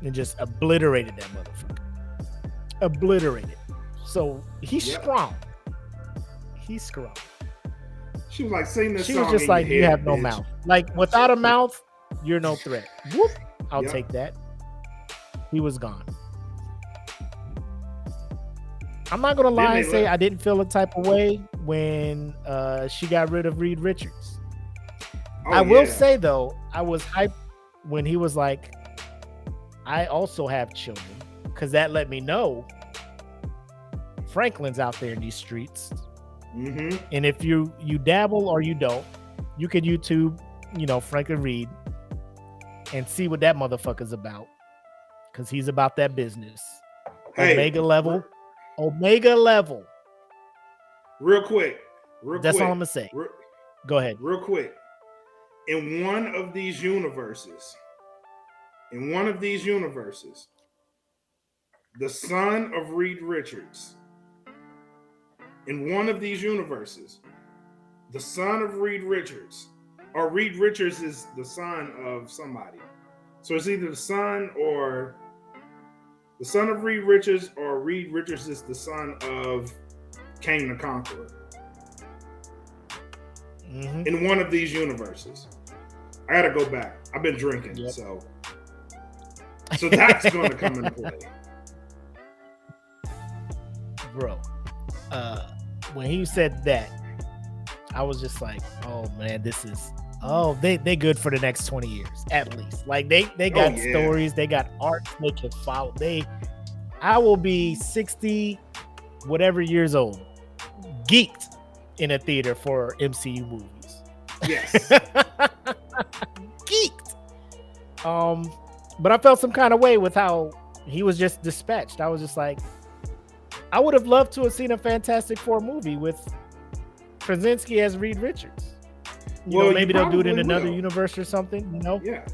And just obliterated that motherfucker. Obliterated. So he's strong. He's strong. She was like, sing this She song was just in like, your you head, have no bitch. mouth. Like, without a mouth, you're no threat. Whoop. I'll take that. He was gone. I'm not gonna lie and say I didn't feel a type of way when she got rid of Reed Richards. I will say though, I was hyped when he was like, I also have children, because that let me know Franklin's out there in these streets. And if you dabble or you don't, you could YouTube, Franklin Reed and see what that motherfucker's about, because he's about that business. Hey, Omega level. Real quick. That's all I'm gonna say. Go ahead. Real quick. In one of these universes, the son of Reed Richards, or Reed Richards is the son of somebody. So it's either the son of Reed Richards, or Reed Richards is the son of Kang the Conqueror. In one of these universes. I gotta go back. I've been drinking, so that's going to come into play. Bro, when he said that, I was just like, oh man, they good for the next 20 years at least. Like they got stories, they got art they can follow. I will be 60 whatever years old, geeked in a theater for MCU movies. Yes. Geeked. But I felt some kind of way with how he was just dispatched. I was just like, I would have loved to have seen a Fantastic Four movie with Krasinski as Reed Richards. Maybe they'll do it in another universe or something, Yeah.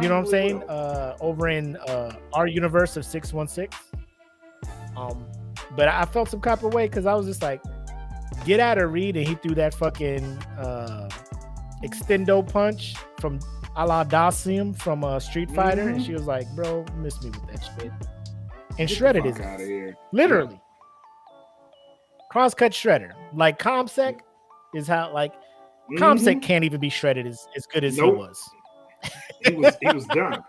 You know what I'm saying? Over in our universe of 616. But I felt some type of way because I was just like, get out of Reed, and he threw that fucking extendo punch from a la Dasium from Street Fighter, and she was like, bro, miss me with that shit. And shredded his ass. Literally. Cross-cut shredder. Like Comsec is how, like, Comsec can't even be shredded as good as he was. He was done.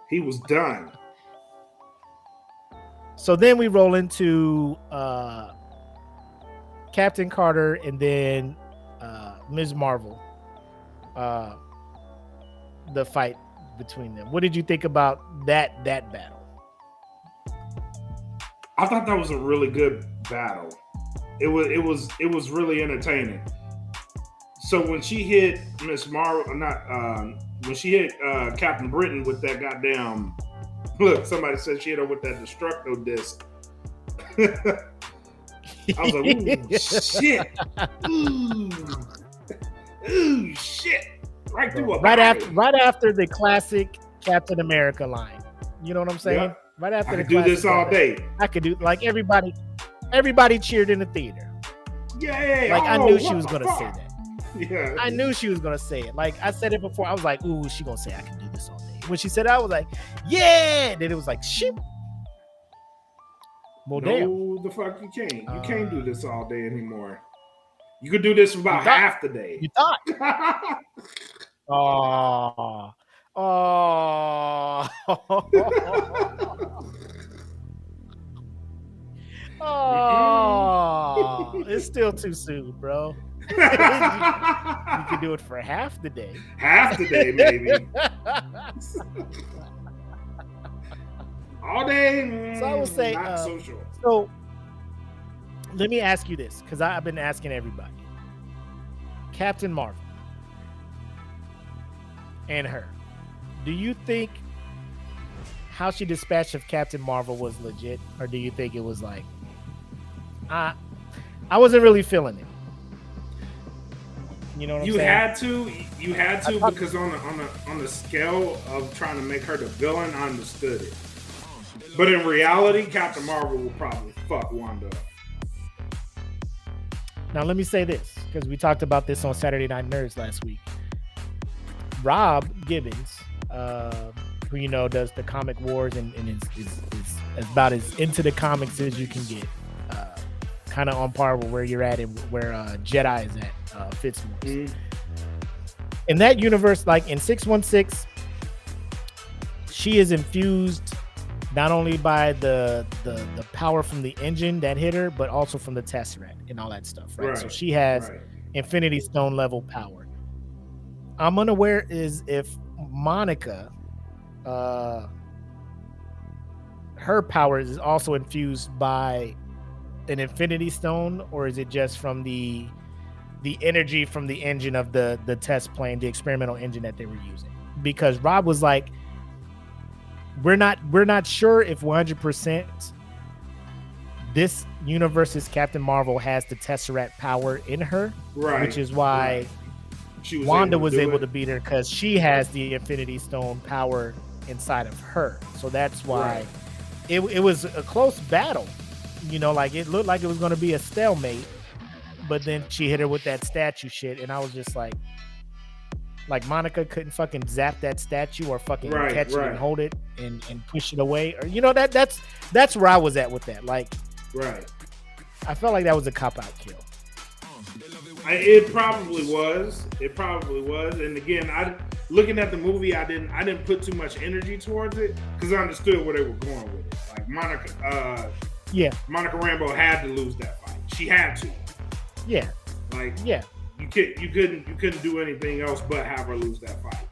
He was done. So then we roll into Captain Carter and then Ms. Marvel. The fight between them. What did you think about that battle? I thought that was a really good battle. It was really entertaining. So when she hit Miss Marvel, when she hit Captain Britain with that goddamn, look, somebody said she hit her with that Destructo disc. I was like, ooh, shit. Ooh, shit. Right through a body. Right after the classic Captain America line. You know what I'm saying? Yep. Right after I the could do this all day. I could do, like, everybody cheered in the theater. Yeah. Like, I knew she was gonna say that. Yeah. I knew she was gonna say it. Like, I said it before. I was like, ooh, she gonna say I can do this all day. When she said it, I was like, yeah. Then it was like, shit. Well, no, the fuck you can't. You can't do this all day anymore. You could do this for about half the day. You thought? Oh. Oh, it's still too soon, bro. You can do it for half the day. Half the day, maybe. All day. So I would say, not so sure. So let me ask you this, because I've been asking everybody. Captain Marvel and her. Do you think how she dispatched of Captain Marvel was legit, or do you think it was like, I wasn't really feeling it? You know what I'm You saying? You had to because on the scale of trying to make her the villain, I understood it. But in reality, Captain Marvel will probably fuck Wanda up. Now let me say this, because we talked about this on Saturday Night Nerds last week. Rob Gibbons, who you know does the comic wars and is about as into the comics as you can get, kind of on par with where you're at and where Jedi is at, fits more. Mm-hmm. In that universe, like in 616, she is infused not only by the power from the engine that hit her, but also from the Tesseract and all that stuff, right? So she has Infinity Stone level power. I'm unaware is if Monica, her power is also infused by an Infinity Stone, or is it just from the energy from the engine of the test plane, the experimental engine that they were using? Because Rob was like, we're not sure if 100% this universe's Captain Marvel has the Tesseract power in her, which is why Wanda was able to beat her, because she has the Infinity Stone power inside of her. So that's why it was a close battle. You know, like it looked like it was going to be a stalemate, but then she hit her with that statue shit, and I was just like Monica couldn't fucking zap that statue or fucking catch it and hold it and push it away, or you know, that's where I was at with that. Like, I felt like that was a cop-out kill. It probably was. And again, looking at the movie, I didn't put too much energy towards it because I understood where they were going with it. Like Monica Rambeau had to lose that fight. She had to. Yeah. Like, yeah. You couldn't do anything else but have her lose that fight.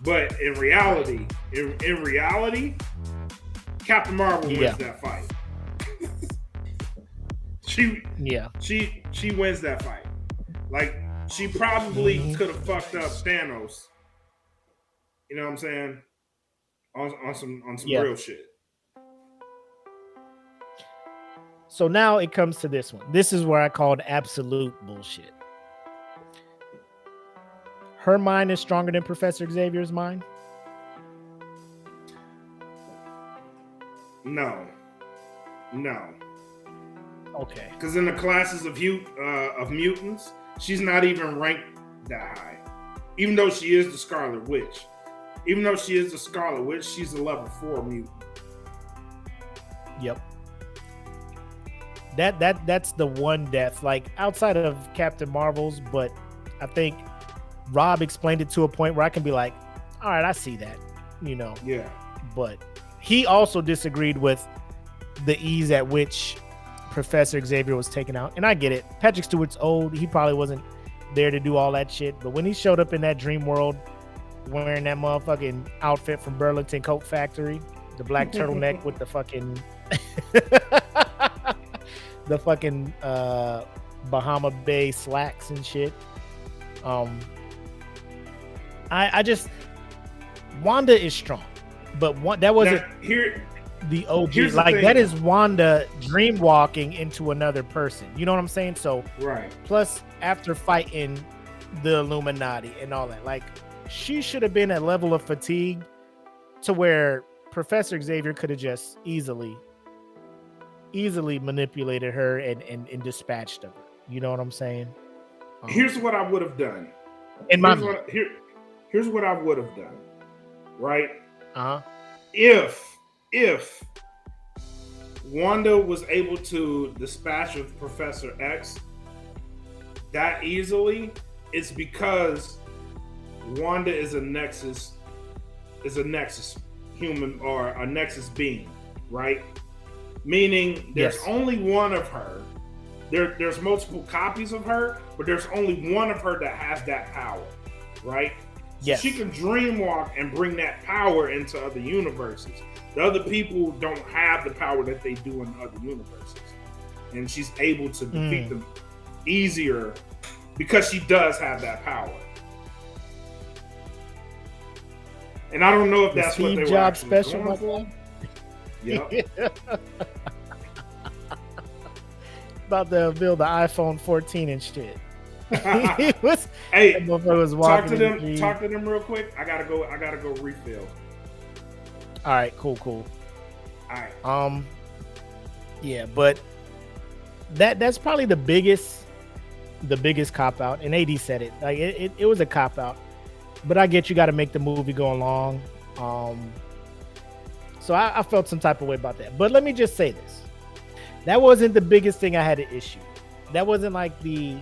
But in reality, Captain Marvel wins that fight. She wins that fight. Like, she probably could have fucked up Thanos. You know what I'm saying? On some real shit. So now it comes to this one. This is where I called absolute bullshit. Her mind is stronger than Professor Xavier's mind? No. Okay. Because in the classes of mutants, she's not even ranked that high. Even though she is the Scarlet Witch. She's a level 4 mutant. Yep. That's the one death, like outside of Captain Marvel's, but I think Rob explained it to a point where I can be like, all right, I see that, you know. Yeah. But he also disagreed with the ease at which Professor Xavier was taken out. And I get it. Patrick Stewart's old. He probably wasn't there to do all that shit. But when he showed up in that dream world wearing that motherfucking outfit from Burlington Coat Factory, the black turtleneck with the fucking the fucking Bahama Bay slacks and shit. I just, Wanda is strong, but that wasn't the OG. Like, that is Wanda dream walking into another person. You know what I'm saying? So plus after fighting the Illuminati and all that, like, she should have been at level of fatigue to where Professor Xavier could have just easily manipulated her and dispatched of her. You know what I'm saying? Here's what I would have done. Here's what I would have done. Right? If Wanda was able to dispatch of Professor X that easily, it's because Wanda is a Nexus human or a Nexus being, right? Meaning there's only one of her. There's multiple copies of her, but there's only one of her that has that power, right? Yes. So she can dream walk and bring that power into other universes. The other people don't have the power that they do in other universes. And she's able to defeat them easier because she does have that power. And I don't know if that's what they were actually going for. Yep. About to build the iPhone 14 and shit. He was, that Hey, motherfucker was talk walking to in the them. trees. Talk to them real quick. I gotta go. I gotta go refill. All right, cool. All right. Yeah, but that's probably the biggest cop out. And AD said it. Like it was a cop out. But I get you got to make the movie go along. So I felt some type of way about that. But let me just say this. That wasn't the biggest thing I had an issue. That wasn't like the,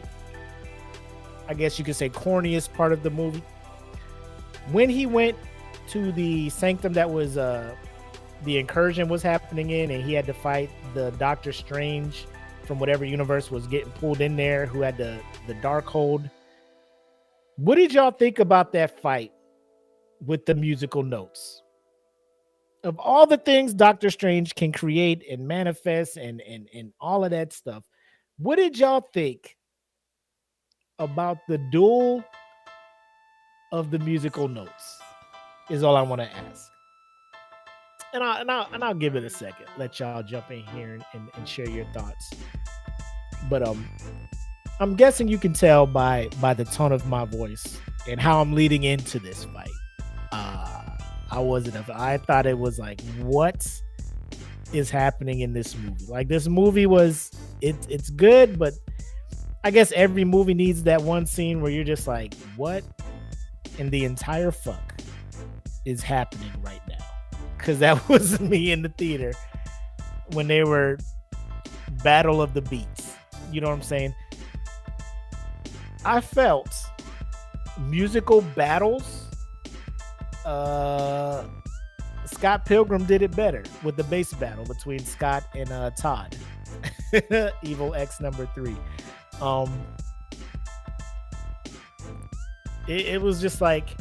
I guess you could say, corniest part of the movie. When he went to the sanctum that was the incursion was happening in, and he had to fight the Doctor Strange from whatever universe was getting pulled in there, who had the dark hold. What did y'all think about that fight with the musical notes? Of all the things Doctor Strange can create and manifest and all of that stuff, what did y'all think about the duel of the musical notes? Is all I want to ask. And I'll give it a second. Let y'all jump in here and share your thoughts. But I'm guessing you can tell by the tone of my voice and how I'm leading into this fight. I thought it was like, what is happening in this movie? Like, this movie was, it's good, but I guess every movie needs that one scene where you're just like, what in the entire fuck is happening right now? Because that was me in the theater when they were Battle of the Beats. You know what I'm saying? I felt musical battles. Scott Pilgrim did it better with the bass battle between Scott and Todd. Evil X number 3. It was just like,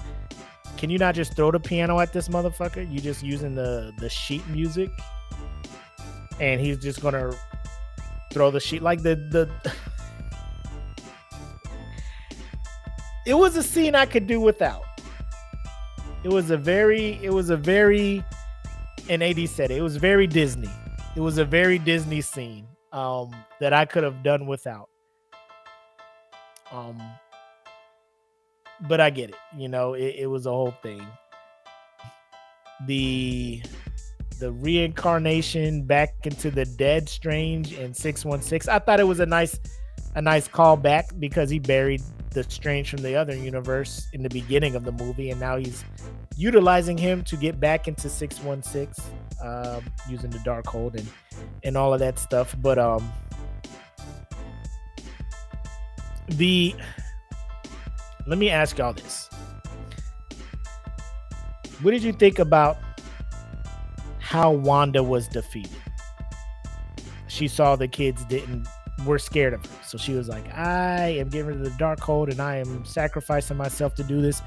can you not just throw the piano at this motherfucker? You just using the sheet music, and he's just gonna throw the sheet like the. It was a scene I could do without. It was a very, and AD said it was very Disney. It was a very Disney scene that I could have done without. But I get it. You know, it was a whole thing. The reincarnation back into the dead Strange in 616. I thought it was a nice callback because he buried the Strange from the other universe in the beginning of the movie, and now he's utilizing him to get back into 616 using the dark hold and all of that stuff. But let me ask y'all this. What did you think about how Wanda was defeated? She saw the kids were scared of her. So she was like, I am getting rid of the dark hold and I am sacrificing myself to do this.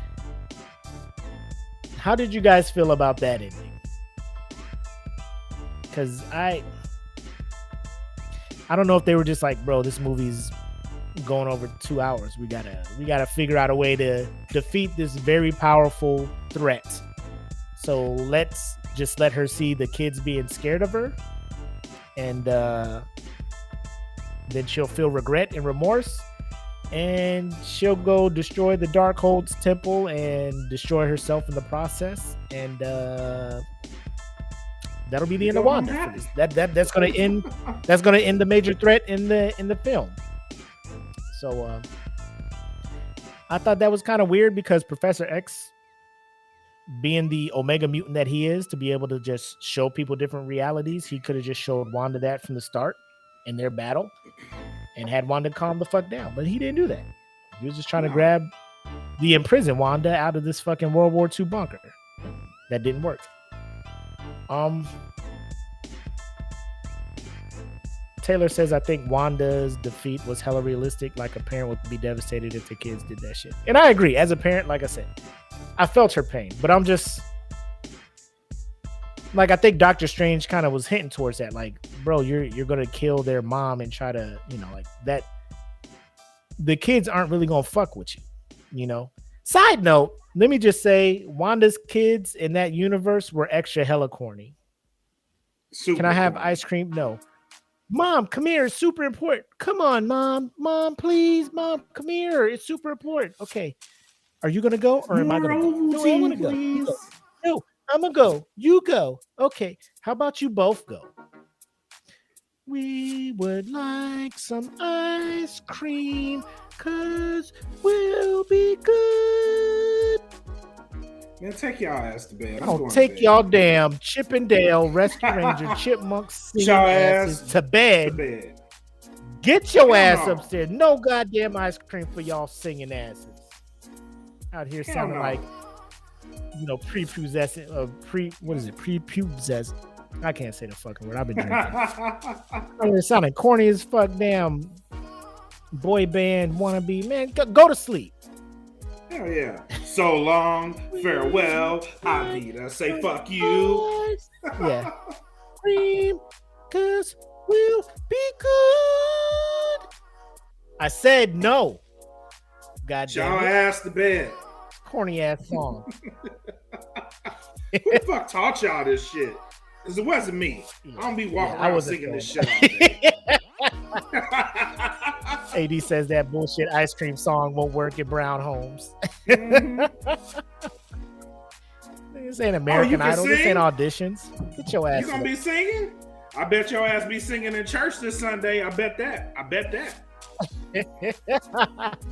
How did you guys feel about that ending? Because I don't know if they were just like, bro, this movie's going over 2 hours. We gotta figure out a way to defeat this very powerful threat. So let's just let her see the kids being scared of her, and then she'll feel regret and remorse, and she'll go destroy the Darkhold's temple and destroy herself in the process, and that'll be the end of Wanda. For this. That's gonna end. That's gonna end the major threat in the film. So I thought that was kind of weird because Professor X, being the Omega mutant that he is, to be able to just show people different realities, he could have just showed Wanda that from the start in their battle and had Wanda calm the fuck down. But he didn't do that. He was just trying to grab the imprisoned Wanda out of this fucking World War II bunker. That didn't work. Taylor says, I think Wanda's defeat was hella realistic. Like, a parent would be devastated if the kids did that shit. And I agree. As a parent, like I said, I felt her pain. But I'm just... like, I think Doctor Strange kind of was hinting towards that. Like, bro, you're going to kill their mom and try to, like that. The kids aren't really going to fuck with you, Side note, let me just say, Wanda's kids in that universe were extra hella corny. Super Can I have corny. ice cream? No. Mom, come here. It's super important. Come on, Mom. Mom, please. Mom, come here. It's super important. Okay. Are you going to go or am I going to go? No, I want to go. You go. No, I'm going to go. You go. Okay. How about you both go? We would like some ice cream because we'll be good. Man, take y'all ass to bed. I'll take y'all damn Chip and Dale, Rescue Ranger, Chipmunks, singing asses to bed. Get your ass upstairs. No goddamn ice cream for y'all singing asses. Out here sounding like, prepubescent. Prepubescent. I can't say the fucking word. I've been drinking. It sounding corny as fuck. Damn boy band wannabe. Man, go to sleep. Hell yeah. So long, farewell, Avita. Say fuck you. Yeah. Cream, cause we'll be good. I said no. Goddamn. Y'all ass to bed. Corny ass song. Who the fuck taught y'all this shit? Because it wasn't me. I don't be walking around singing this shit all day. AD says that bullshit ice cream song won't work at Brown Homes. This ain't American Idol. This ain't auditions. Get your ass. You gonna be singing? I bet your ass be singing in church this Sunday. I bet that.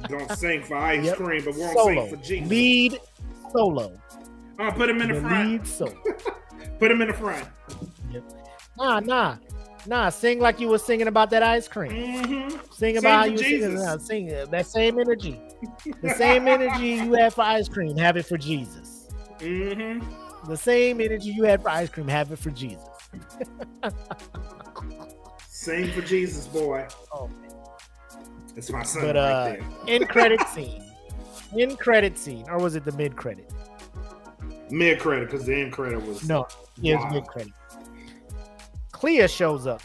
Don't sing for ice cream, but won't sing for Jesus. Lead solo. Put him in the front. Lead solo. Put him in the front. Yep. Nah. Sing like you were singing about that ice cream. Mm-hmm. Sing about how you were singing. Sing that same energy. The same energy you had for ice cream, have it for Jesus. Mm-hmm. The same energy you had for ice cream, have it for Jesus. Sing for Jesus, boy. Oh, that's my son right there. End credit scene, or was it the mid credit? Mid credit, because the end credit was it was mid credit. Clea shows up.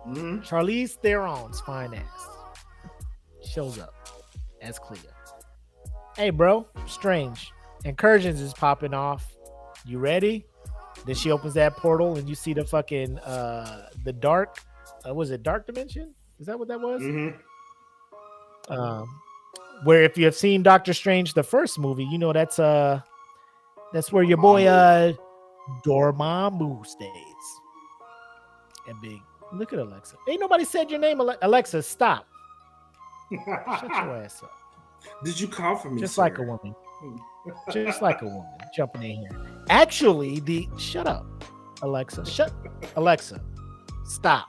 Mm-hmm. Charlize Theron's fine ass shows up as Clea. Hey, bro, strange. Incursions is popping off. You ready? Then she opens that portal and you see the fucking the dark. Was it Dark Dimension? Is that what that was? Mm-hmm. Where if you have seen Doctor Strange, the first movie, you know that's where your boy Dormammu stays. And big. Look at Alexa. Ain't nobody said your name, Alexa. Stop. Shut your ass up. Did you call for me? Just like a woman. Just like a woman jumping in here. Actually, shut up, Alexa. Alexa. Stop.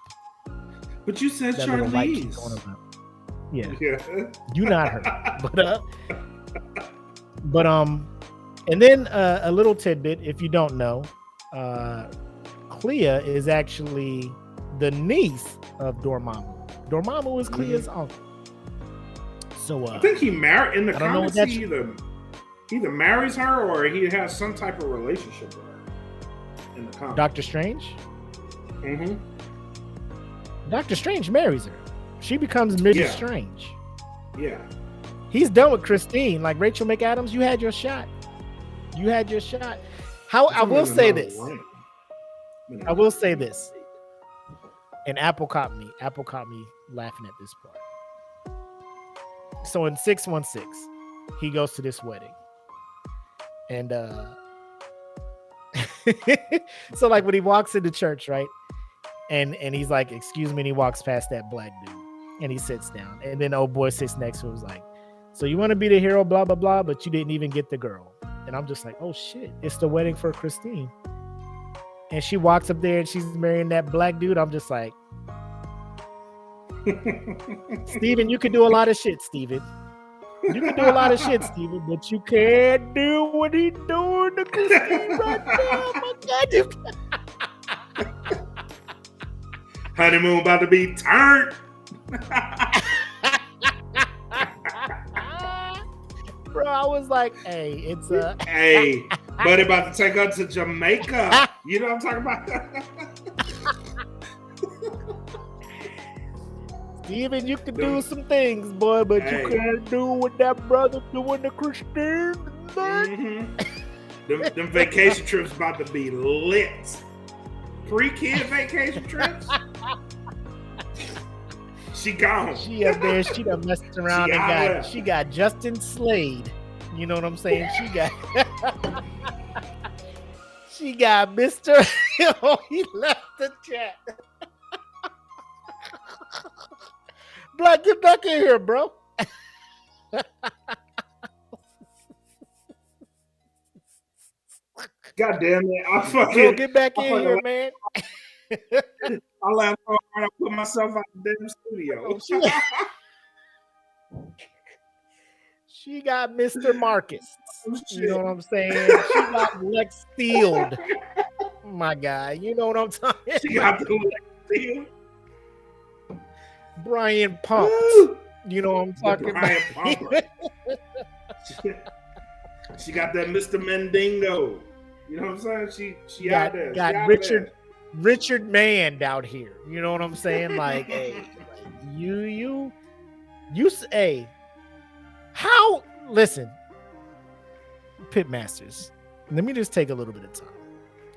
But you said that Charlize. Yeah. You not her. But and then a little tidbit, if you don't know, Clea is actually the niece of Dormammu. Dormammu is Clea's uncle. So I think he married in the comics. He either marries her or he has some type of relationship with her in the comics. Doctor Strange. Mm-hmm. Doctor Strange marries her. She becomes Mrs. Strange. Yeah. He's done with Christine. Like Rachel McAdams, you had your shot. I will say this. And Apple caught me laughing at this part. So in 616, he goes to this wedding. And so like when he walks into church, right? And he's like, excuse me, and he walks past that black dude and he sits down. And then old boy sits next to him, was like, so you want to be the hero, blah, blah, blah, but you didn't even get the girl. And I'm just like, oh shit, it's the wedding for Christine. And she walks up there and she's marrying that black dude. I'm just like, Steven, you can do a lot of shit, Steven. You can do a lot of shit, Steven, but you can't do what he's doing to Christine right now. My God. Honeymoon about to be turned. Bro, I was like, hey, it's hey, buddy about to take her to Jamaica. You know what I'm talking about? Steven, you can do some things, boy, but you can't do what that brother doing to Christine. Mm-hmm. them vacation trips about to be lit. pre-kid vacation trips. She gone. She up there, she done messed around she got Justin Slade. You know what I'm saying? She got Mr. Oh, he left the chat. Blood, get back in here, bro. God damn it. I fucking get back in here, man. I laughed so hard I put myself out the damn studio. She got Mr. Marcus. You know what I'm saying? She got Lex Steeled. My guy. You know what I'm talking about? She got the Lex Steeled. Brian Pumped. You know what I'm talking about? She got that Mr. Mendingo. You know what I'm saying? She got, out there. Got Richard Mann out here. You know what I'm saying? Like, hey, you say, how? Listen, Pitmasters. Let me just take a little bit of time.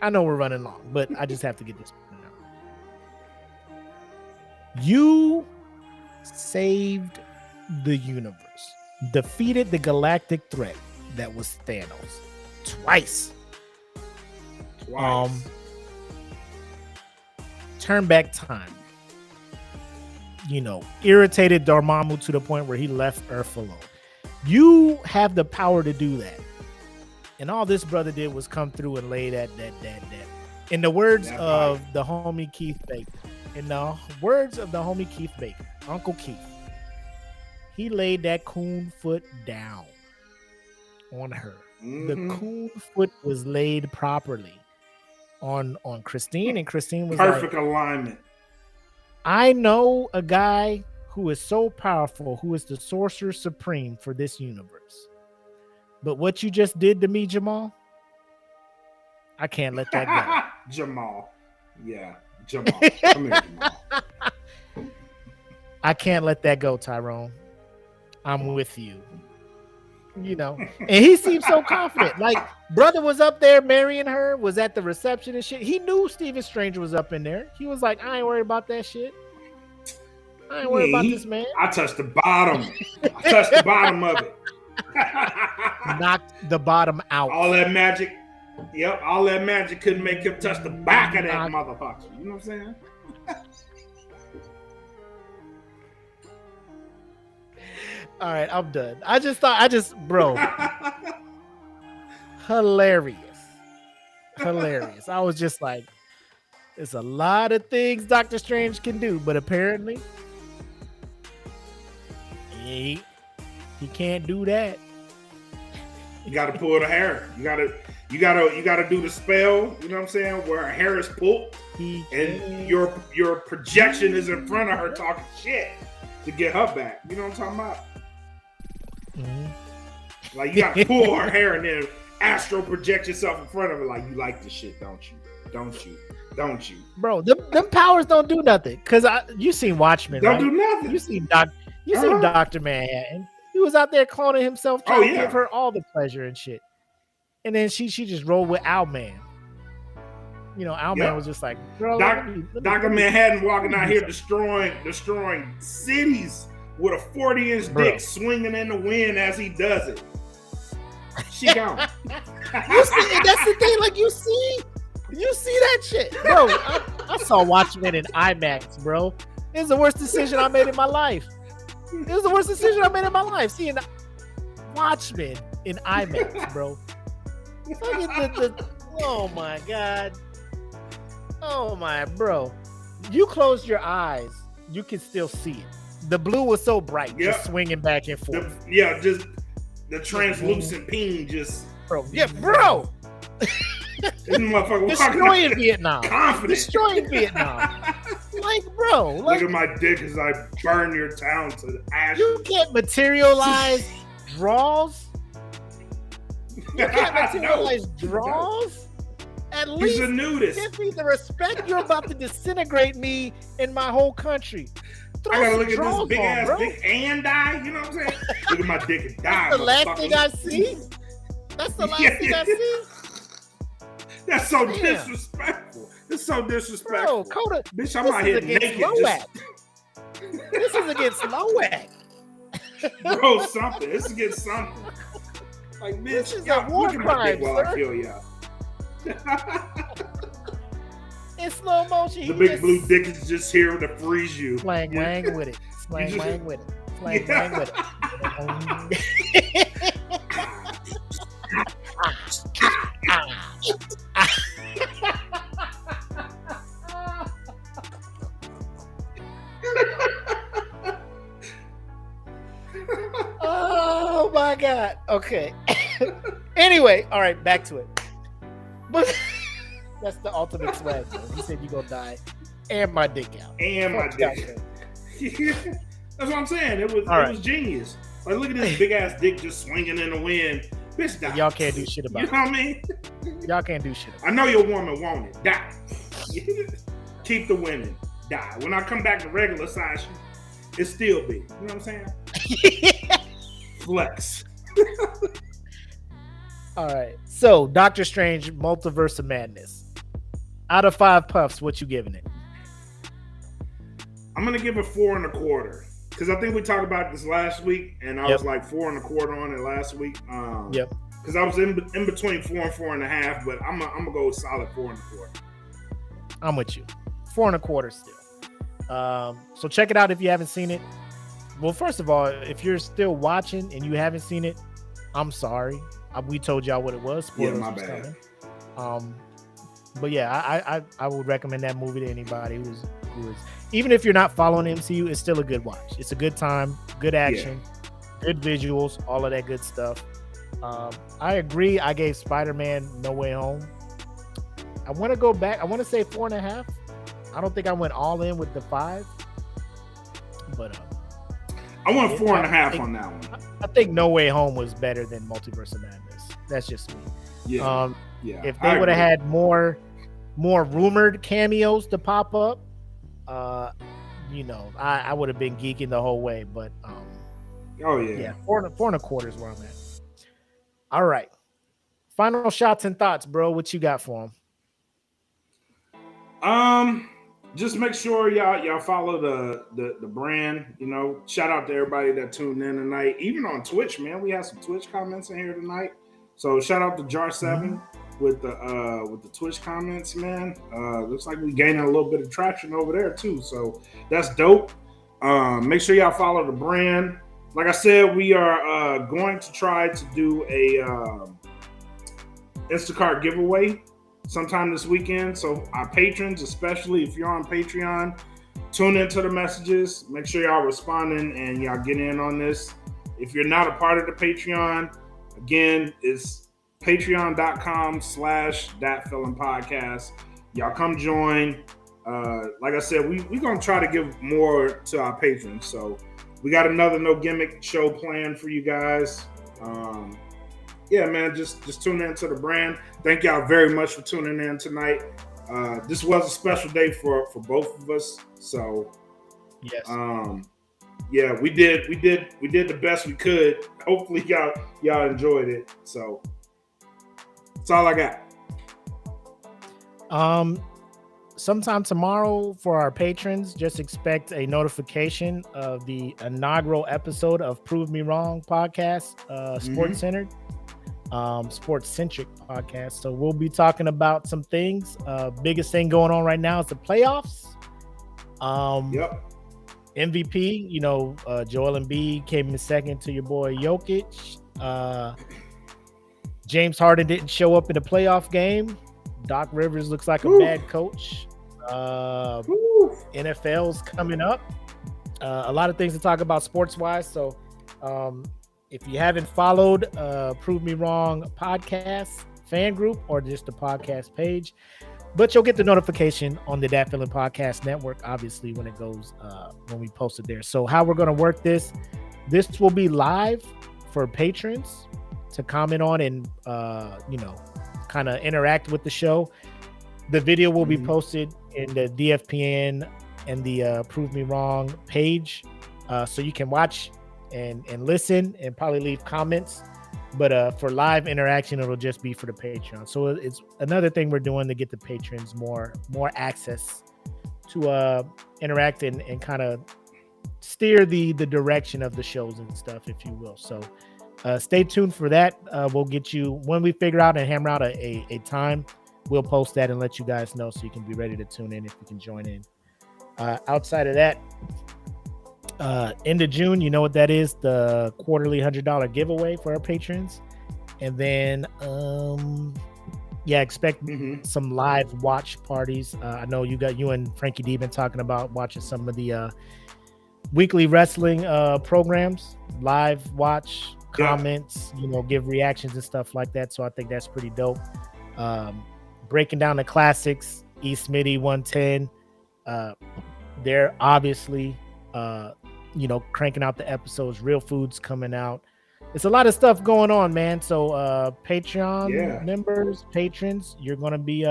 I know we're running long, but I just have to get this one out. You saved the universe, defeated the galactic threat that was Thanos twice. Turn back time. You know, irritated Dormammu to the point where he left Earth alone. You have the power to do that. And all this brother did was come through and lay that. In the words of the homie Keith Baker. Uncle Keith. He laid that coon foot down on her. The coon foot was laid properly on Christine, and Christine was perfect alignment. I know a guy who is so powerful, who is the sorcerer supreme for this universe. But what you just did to me, Jamal, I can't let that go. Jamal. Yeah, Jamal. Come here, Jamal. I can't let that go, Tyrone. I'm with you. You know, and he seemed so confident. Like, brother was up there marrying her, was at the reception and shit. He knew Stephen Stranger was up in there. He was like, I ain't worried about that shit. I ain't worried about this man. I touched the bottom. I touched the bottom of it. Knocked the bottom out. All that magic. Yep, all that magic couldn't make him touch the back of that motherfucker. You know what I'm saying? All right, I'm done. Bro, hilarious. I was just like, there's a lot of things Doctor Strange can do, but apparently he can't do that. You got to pull the hair. You got to do the spell. You know what I'm saying? Where her hair is pulled, and your projection is in front of her talking shit to get her back. You know what I'm talking about? Mm-hmm. Like, you got to pull her hair and then astral project yourself in front of her. Like, you like this shit, don't you? Don't you? Bro, them powers don't do nothing. Cause you seen Watchmen, don't right? do nothing. You seen Dr. Manhattan. He was out there cloning himself, trying to give her all the pleasure and shit. And then she just rolled with Owlman. You know, Owlman was just like, girl, Dr. Manhattan walking out here destroying cities with a 40-inch dick swinging in the wind as he does it. She gone. You see, that's the thing. Like, you see that shit, bro. I saw Watchmen in IMAX, bro. It was the worst decision I made in my life. Seeing Watchmen in IMAX, bro. Oh my god. Oh my, bro. You closed your eyes, you can still see it. The blue was so bright, just swinging back and forth. Just the translucent ping, just bro. Yeah, bro. This motherfucker destroying Vietnam. Confident. Destroying Vietnam. Like, bro. Look at my dick as I burn your town to ashes. You can't materialize draws. You can't materialize draws. At least he's a nudist. Give me the respect. You're about to disintegrate me and my whole country. I gotta look at this big ass dick and die. You know what I'm saying? Look at my dick and die. That's the last thing I see. That's the last thing I see. That's so disrespectful. It's so disrespectful. Bro, Coda, Bitch, I'm out here naked. This is against Loac. Bro, something. This is against something. Like, bitch, This is y'all a war look at my dick crime, while I sir. kill y'all. In slow motion. The big blue dick is just here to freeze you. Slang wang with it. Slang just- wang with it. Slang wang with Oh my God. Okay. Anyway, all right, back to it. But that's the ultimate swag, bro. He said you gonna die and my dick out. And my Fuck dick. That's what I'm saying. It was genius. Like, look at this big ass dick just swinging in the wind. Bitch, die. Y'all can't do shit about You know what I mean? it. Y'all can't do shit about I know your woman want it. Die. Keep the women. Die. When I come back to regular size, it's still big. You know what I'm saying? it. Flex. All right. So, Doctor Strange, Multiverse of Madness. Out of 5 puffs, what you giving it? I'm gonna give it 4 1/4 because I think we talked about this last week, and I was like 4 1/4 on it last week. Yep. Because I was in between 4 and 4.5, but I'm gonna go solid 4 1/4. I'm with you. 4 1/4 still. So check it out if you haven't seen it. Well, first of all, if you're still watching and you haven't seen it, I'm sorry. We told y'all what it was. Spoilers my was bad. coming. But yeah, I would recommend that movie to anybody who is even if you're not following the MCU, it's still a good watch. It's a good time, good action, good visuals, all of that good stuff. I agree. I gave Spider-Man No Way Home. I want to go back. I want to say 4.5. I don't think I went all in with the 5, but I want 4.5 on that one. I think No Way Home was better than Multiverse of Madness. That's just me. Yeah. If they would have had more rumored cameos to pop up, I would have been geeking the whole way. But yeah, 4 1/4 is where I'm at. All right, final shots and thoughts, bro. What you got for them? Just make sure y'all follow the brand. Shout out to everybody that tuned in tonight. Even on Twitch, man, we have some Twitch comments in here tonight. So shout out to Jar7 with the Twitch comments, man. Looks like we gaining a little bit of traction over there too. So that's dope. Make sure y'all follow the brand. Like I said, we are going to try to do a Instacart giveaway sometime this weekend. So our patrons, especially if you're on Patreon, tune into the messages. Make sure y'all responding and y'all get in on this. If you're not a part of the Patreon, again, it's patreon.com/thatfeelinpodcast. Y'all come join. Like I said, we're going to try to give more to our patrons. So we got another No Gimmick show planned for you guys. Yeah, man, just tune in to the brand. Thank y'all very much for tuning in tonight. This was a special day for both of us. So, Yes. Yeah, we did the best we could. Hopefully y'all enjoyed it. So that's all I got. Sometime tomorrow for our patrons, just expect a notification of the inaugural episode of Prove Me Wrong podcast, sports-centered, sports-centric podcast. So we'll be talking about some things. Biggest thing going on right now is the playoffs. Yep. MVP, Joel Embiid came in second to your boy Jokic. James Harden didn't show up in the playoff game. Doc Rivers looks like a bad coach. NFL's coming up. A lot of things to talk about sports-wise. So if you haven't followed Prove Me Wrong podcast fan group or just the podcast page, but you'll get the notification on the That Feeling Podcast Network, obviously, when it goes, when we post it there. So how we're going to work this will be live for patrons to comment on and, kind of interact with the show. The video will be posted in the DFPN and the Prove Me Wrong page. So you can watch and listen and probably leave comments But for live interaction, it'll just be for the Patreon. So it's another thing we're doing to get the patrons more access to interact and kind of steer the direction of the shows and stuff, if you will. So stay tuned for that. We'll get you, when we figure out and hammer out a time, we'll post that and let you guys know so you can be ready to tune in if you can join in. Outside of that, end of June, you know what that is, the quarterly $100 giveaway for our patrons. And then expect some live watch parties. I know you and Frankie D been talking about watching some of the weekly wrestling programs, live watch, comments, give reactions and stuff like that. So I think that's pretty dope. Breaking down the classics, East Midi 110, they're obviously cranking out the episodes. Real Food's coming out. It's a lot of stuff going on, man. So Patreon members, patrons, you're gonna be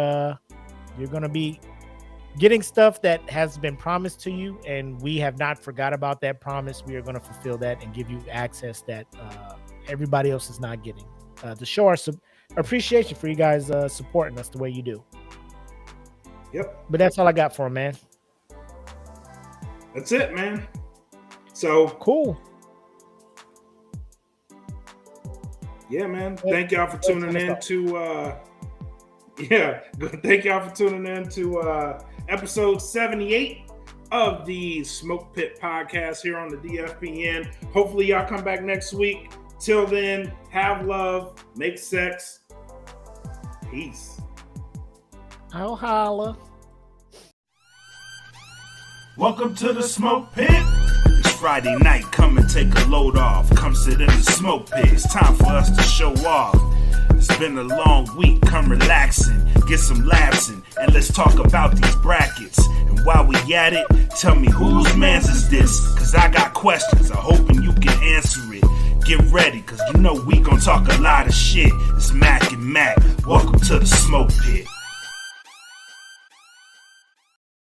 getting stuff that has been promised to you, and we have not forgot about that promise. We are going to fulfill that and give you access that everybody else is not getting, to show our appreciation for you guys supporting us the way you do. Yep. But that's all I got for him, man. That's it, man. So cool. Yeah, man. Thank y'all for tuning in to thank y'all for tuning in to episode 78 of the Smoke Pit podcast here on the DFPN. Hopefully y'all come back next week. Till then, have love, make sex. Peace. I'll holla. Welcome to the Smoke Pit. It's Friday night, come and take a load off. Come sit in the smoke pit. It's time for us to show off. It's been a long week, come relaxing, get some laughs in, and let's talk about these brackets. And while we at it, tell me whose man's is this? Cause I got questions, I'm hoping you can answer it. Get ready, cause we gon' talk a lot of shit. It's Mac and Mac, welcome to the Smoke Pit.